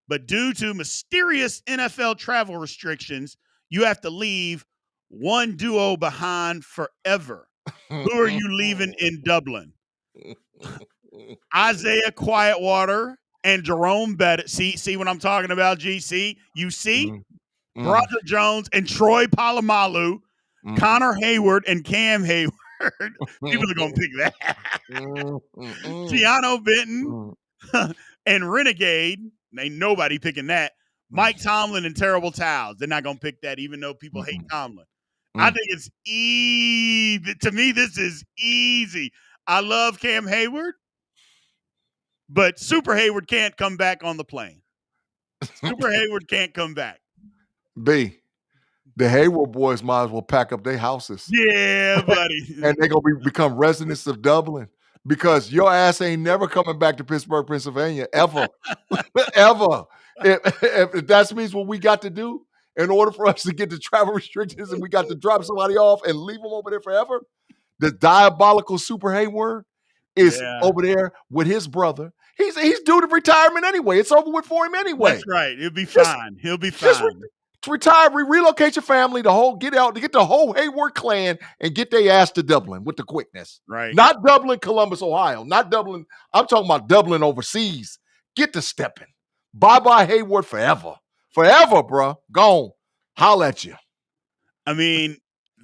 but due to mysterious NFL travel restrictions, you have to leave one duo behind forever. Who are you leaving in Dublin? Isaiah Quietwater and Jerome Bettis. See what I'm talking about, GC? You see? Roger Jones and Troy Polamalu, Connor Hayward and Cam Hayward. People are going to pick that. Keanu Benton and Renegade. Ain't nobody picking that. Mike Tomlin and Terrible Towels. They're not going to pick that, even though people hate Tomlin. I think it's easy. To me, this is easy. I love Cam Hayward, but Super Hayward can't come back on the plane. Super Hayward can't come back. B, the Hayward boys might as well pack up their houses. Yeah, buddy. And they're going to become residents of Dublin because your ass ain't never coming back to Pittsburgh, Pennsylvania, ever. Ever. If that means what we got to do in order for us to get the travel restrictions and we got to drop somebody off and leave them over there forever, the diabolical Super Hayward is over there with his brother. He's due to retirement anyway. It's over with for him anyway. That's right. He'll be fine. He'll be fine. Retire, relocate your family, get the whole Hayward clan and get their ass to Dublin with the quickness. Right. Not Dublin, Columbus, Ohio. Not Dublin. I'm talking about Dublin overseas. Get to stepping. Bye-bye Hayward forever. Forever, bro. Gone. Holla at you. I mean,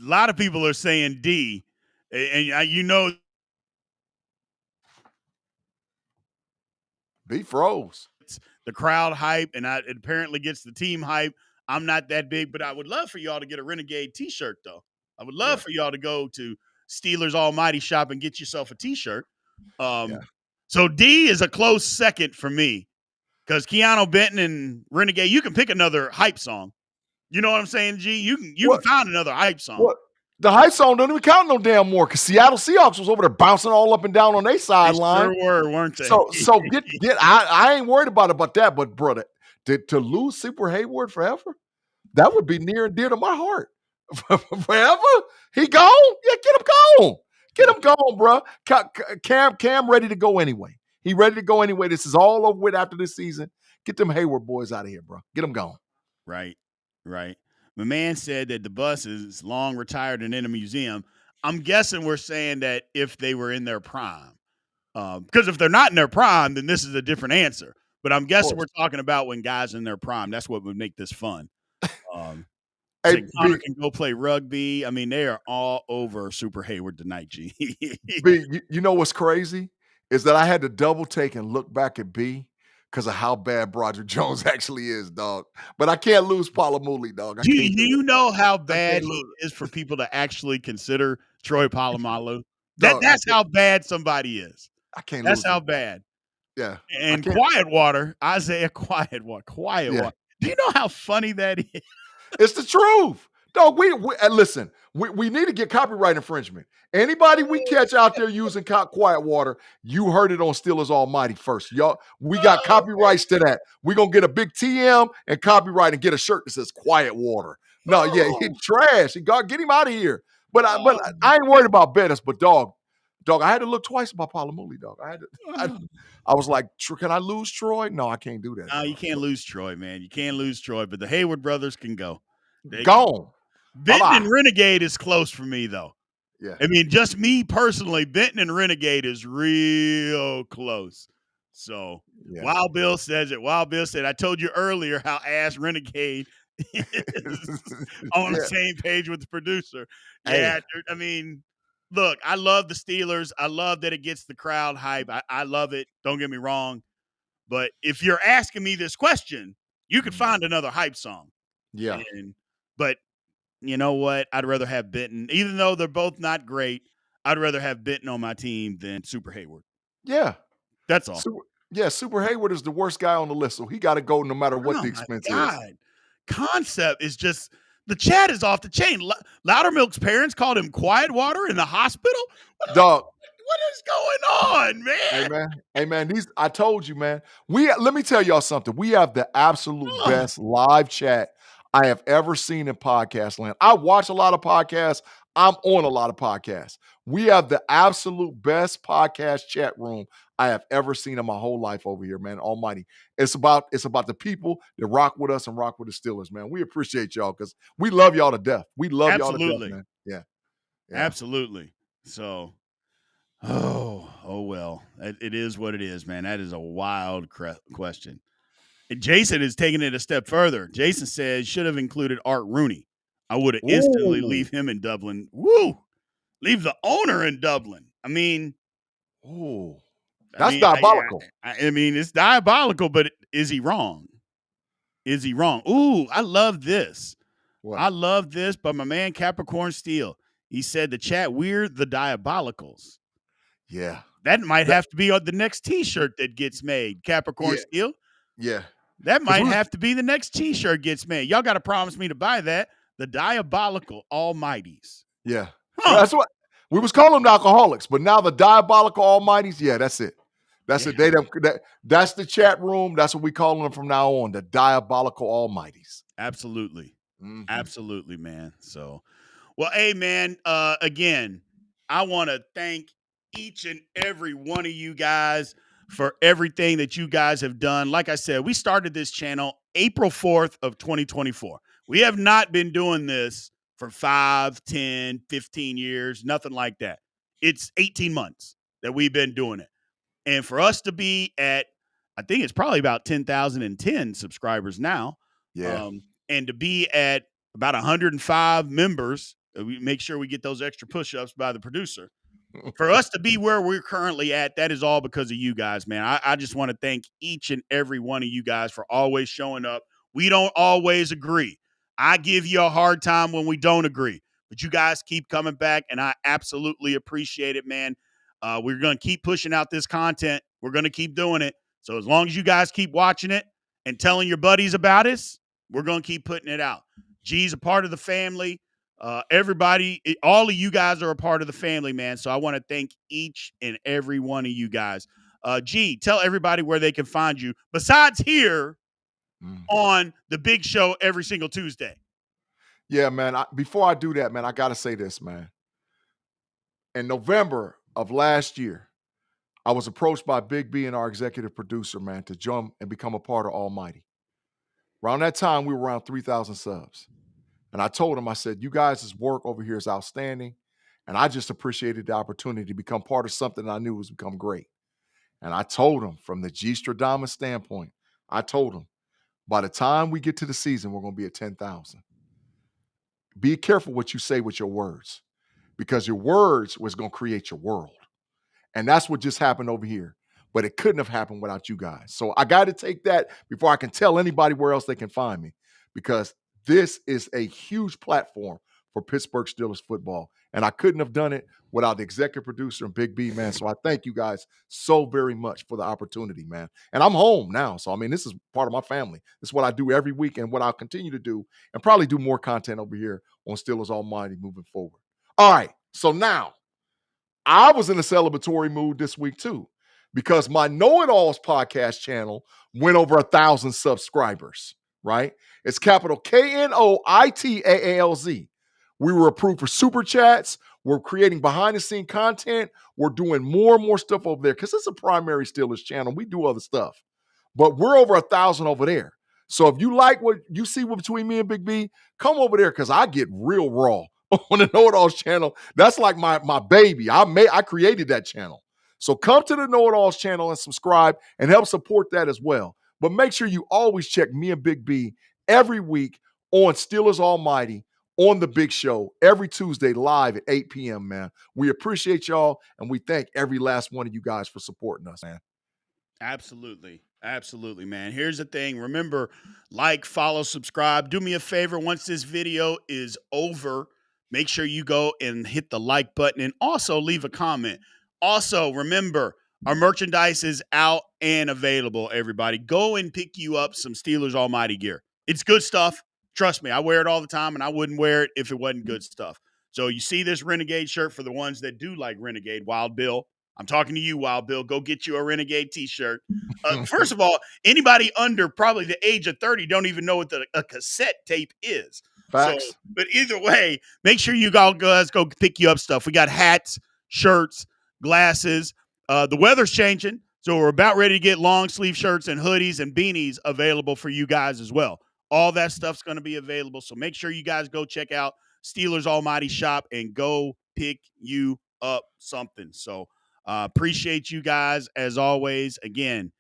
a lot of people are saying D. And you know. B froze. The crowd hype, and it apparently gets the team hype. I'm not that big, but I would love for y'all to get a Renegade t-shirt, though. I would love for y'all to go to Steelers Almighty Shop and get yourself a t-shirt. So D is a close second for me because Keanu Benton and Renegade, you can pick another hype song. You know what I'm saying, G? You can find another hype song. What? The hype song don't even count no damn more because Seattle Seahawks was over there bouncing all up and down on their sideline. They sure were, weren't they? So get I ain't worried about that, but brother, to lose Super Hayward forever, that would be near and dear to my heart. Forever? He gone? Yeah, get him gone. Get him gone, bro. Cam ready to go anyway. He ready to go anyway. This is all over with after this season. Get them Hayward boys out of here, bro. Get them gone. Right. My man said that the bus is long retired and in a museum. I'm guessing we're saying that if they were in their prime. Because if they're not in their prime, then this is a different answer. But I'm guessing we're talking about when guys in their prime. That's what would make this fun. Hey, Connor can go play rugby. I mean, they are all over Super Hayward tonight, G. B, you know what's crazy? Is that I had to double take and look back at B because of how bad Rodgers Jones actually is, dog. But I can't lose Polamalu, dog. Do you know how bad he is for people to actually consider Troy Polamalu? That's how bad somebody is. I can't That's lose how him. bad. Yeah. And Quietwater, Isaiah Quietwater. Yeah. Do you know how funny that is? It's the truth. Dog, listen, we need to get copyright infringement. Anybody we catch out there using quiet water, you heard it on Steelers Almighty first. Y'all, we got copyrights to that. We're gonna get a big TM and copyright and get a shirt that says quiet water. No, yeah, he trash. God, get him out of here. But I ain't worried about Bettis, but dog, I had to look twice about Palamuli, dog. I was like, can I lose Troy? No, I can't do that. No, you can't lose Troy, man. You can't lose Troy, but the Hayward brothers can go. Gone. Benton and Renegade is close for me, though. Yeah. I mean, just me personally, Benton and Renegade is real close. So Wild Bill says it. Wild Bill said, I told you earlier how ass Renegade is on the same page with the producer. Yeah, I mean, look, I love the Steelers. I love that it gets the crowd hype. I love it. Don't get me wrong. But if you're asking me this question, you could find another hype song. Yeah. But you know what? I'd rather have Benton. Even though they're both not great, I'd rather have Benton on my team than Super Hayward. Yeah. That's all. Super Hayward is the worst guy on the list, so he got to go no matter what the expense is. Concept is just the chat is off the chain. Loudermilk's parents called him quiet water in the hospital. Dog. What is going on, man? Hey man, I told you, man. Let me tell y'all something. We have the absolute best live chat I have ever seen in podcast land. I watch a lot of podcasts. I'm on a lot of podcasts. We have the absolute best podcast chat room I have ever seen in my whole life over here, man. Almighty. It's about the people that rock with us and rock with the Steelers, man. We appreciate y'all because we love y'all to death. We love y'all to death, man. Yeah. Absolutely. So well. It is what it is, man. That is a wild question. And Jason is taking it a step further. Jason says should have included Art Rooney. I would have instantly leave him in Dublin. Woo! Leave the owner in Dublin. I mean, that's diabolical. I mean, it's diabolical, but is he wrong? Is he wrong? Ooh, I love this. What? I love this, but my man Capricorn Steel, he said the chat, we're the diabolicals. Yeah. That might have to be on the next T-shirt that gets made, Capricorn Steel. Yeah. That might have to be the next T-shirt gets made. Y'all got to promise me to buy that. The Diabolical Almighties. Yeah. Well, that's what we was calling them alcoholics, but now the Diabolical Almighties, yeah, that's it. That's it. That's the chat room. That's what we calling them from now on, the Diabolical Almighties. Absolutely. Mm-hmm. Absolutely, man. So, well, hey, man, again, I want to thank each and every one of you guys for everything that you guys have done. Like I said, we started this channel April 4th of 2024. We have not been doing this for 5, 10, 15 years, nothing like that. It's 18 months that we've been doing it. And for us to be at, I think it's probably about 10,010 subscribers now. Yeah. And to be at about 105 members, we make sure we get those extra push-ups by the producer. For us to be where we're currently at, that is all because of you guys, man. I just want to thank each and every one of you guys for always showing up. We don't always agree. I give you a hard time when we don't agree, but you guys keep coming back, and I absolutely appreciate it, man. We're going to keep pushing out this content. We're going to keep doing it. So as long as you guys keep watching it and telling your buddies about us, we're going to keep putting it out. G's a part of the family. Everybody, all of you guys are a part of the family, man. So I want to thank each and every one of you guys. G, tell everybody where they can find you besides here on the big show every single Tuesday. Yeah, man. Before I do that, man, I got to say this, man. In November of last year, I was approached by Big B and our executive producer, man, to jump and become a part of Almighty. Around that time, we were around 3,000 subs. And I told him, I said, you guys' work over here is outstanding. And I just appreciated the opportunity to become part of something I knew was become great. And I told him from the G Stradamus standpoint, I told him, by the time we get to the season, we're going to be at 10,000. Be careful what you say with your words, because your words was going to create your world. And that's what just happened over here. But it couldn't have happened without you guys. So I got to take that before I can tell anybody where else they can find me, because this is a huge platform for Pittsburgh Steelers football. And I couldn't have done it without the executive producer and Big B, man. So I thank you guys so very much for the opportunity, man. And I'm home now. So, I mean, this is part of my family. This is what I do every week and what I'll continue to do and probably do more content over here on Steelers Almighty moving forward. All right. So now I was in a celebratory mood this week too, because my Know It Alls podcast channel went over 1,000 subscribers, right? It's capital KNOITAALZ. We were approved for super chats. We're creating behind the scene content. We're doing more and more stuff over there because it's a primary Steelers channel. We do other stuff, but we're over 1,000 over there. So if you like what you see between me and Big B, come over there because I get real raw on the Know It Alls channel. That's like my baby. I created that channel. So come to the Know It Alls channel and subscribe and help support that as well. But make sure you always check me and Big B every week on Steelers Almighty on the Big Show every Tuesday live at 8 p.m., man. We appreciate y'all, and we thank every last one of you guys for supporting us, man. Absolutely. Absolutely, man. Here's the thing. Remember, like, follow, subscribe. Do me a favor. Once this video is over, make sure you go and hit the like button and also leave a comment. Also, remember, our merchandise is out and available, everybody. Go and pick you up some Steelers Almighty gear. It's good stuff. Trust me, I wear it all the time, and I wouldn't wear it if it wasn't good stuff. So you see this Renegade shirt for the ones that do like Renegade, Wild Bill. I'm talking to you, Wild Bill. Go get you a Renegade t-shirt. First of all, anybody under probably the age of 30 don't even know what a cassette tape is. Facts. So, but either way, make sure you guys go pick you up stuff. We got hats, shirts, glasses. The weather's changing, so we're about ready to get long sleeve shirts and hoodies and beanies available for you guys as well. All that stuff's going to be available, so make sure you guys go check out Steelers Almighty Shop and go pick you up something. So appreciate you guys as always. Again,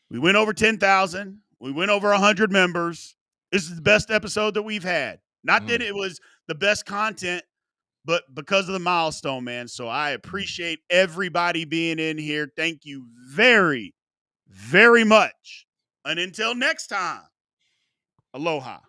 we went over 10,000. We went over 100 members. This is the best episode that we've had. Not that it was the best content, but because of the milestone, man. So I appreciate everybody being in here. Thank you very, very much. And until next time, aloha.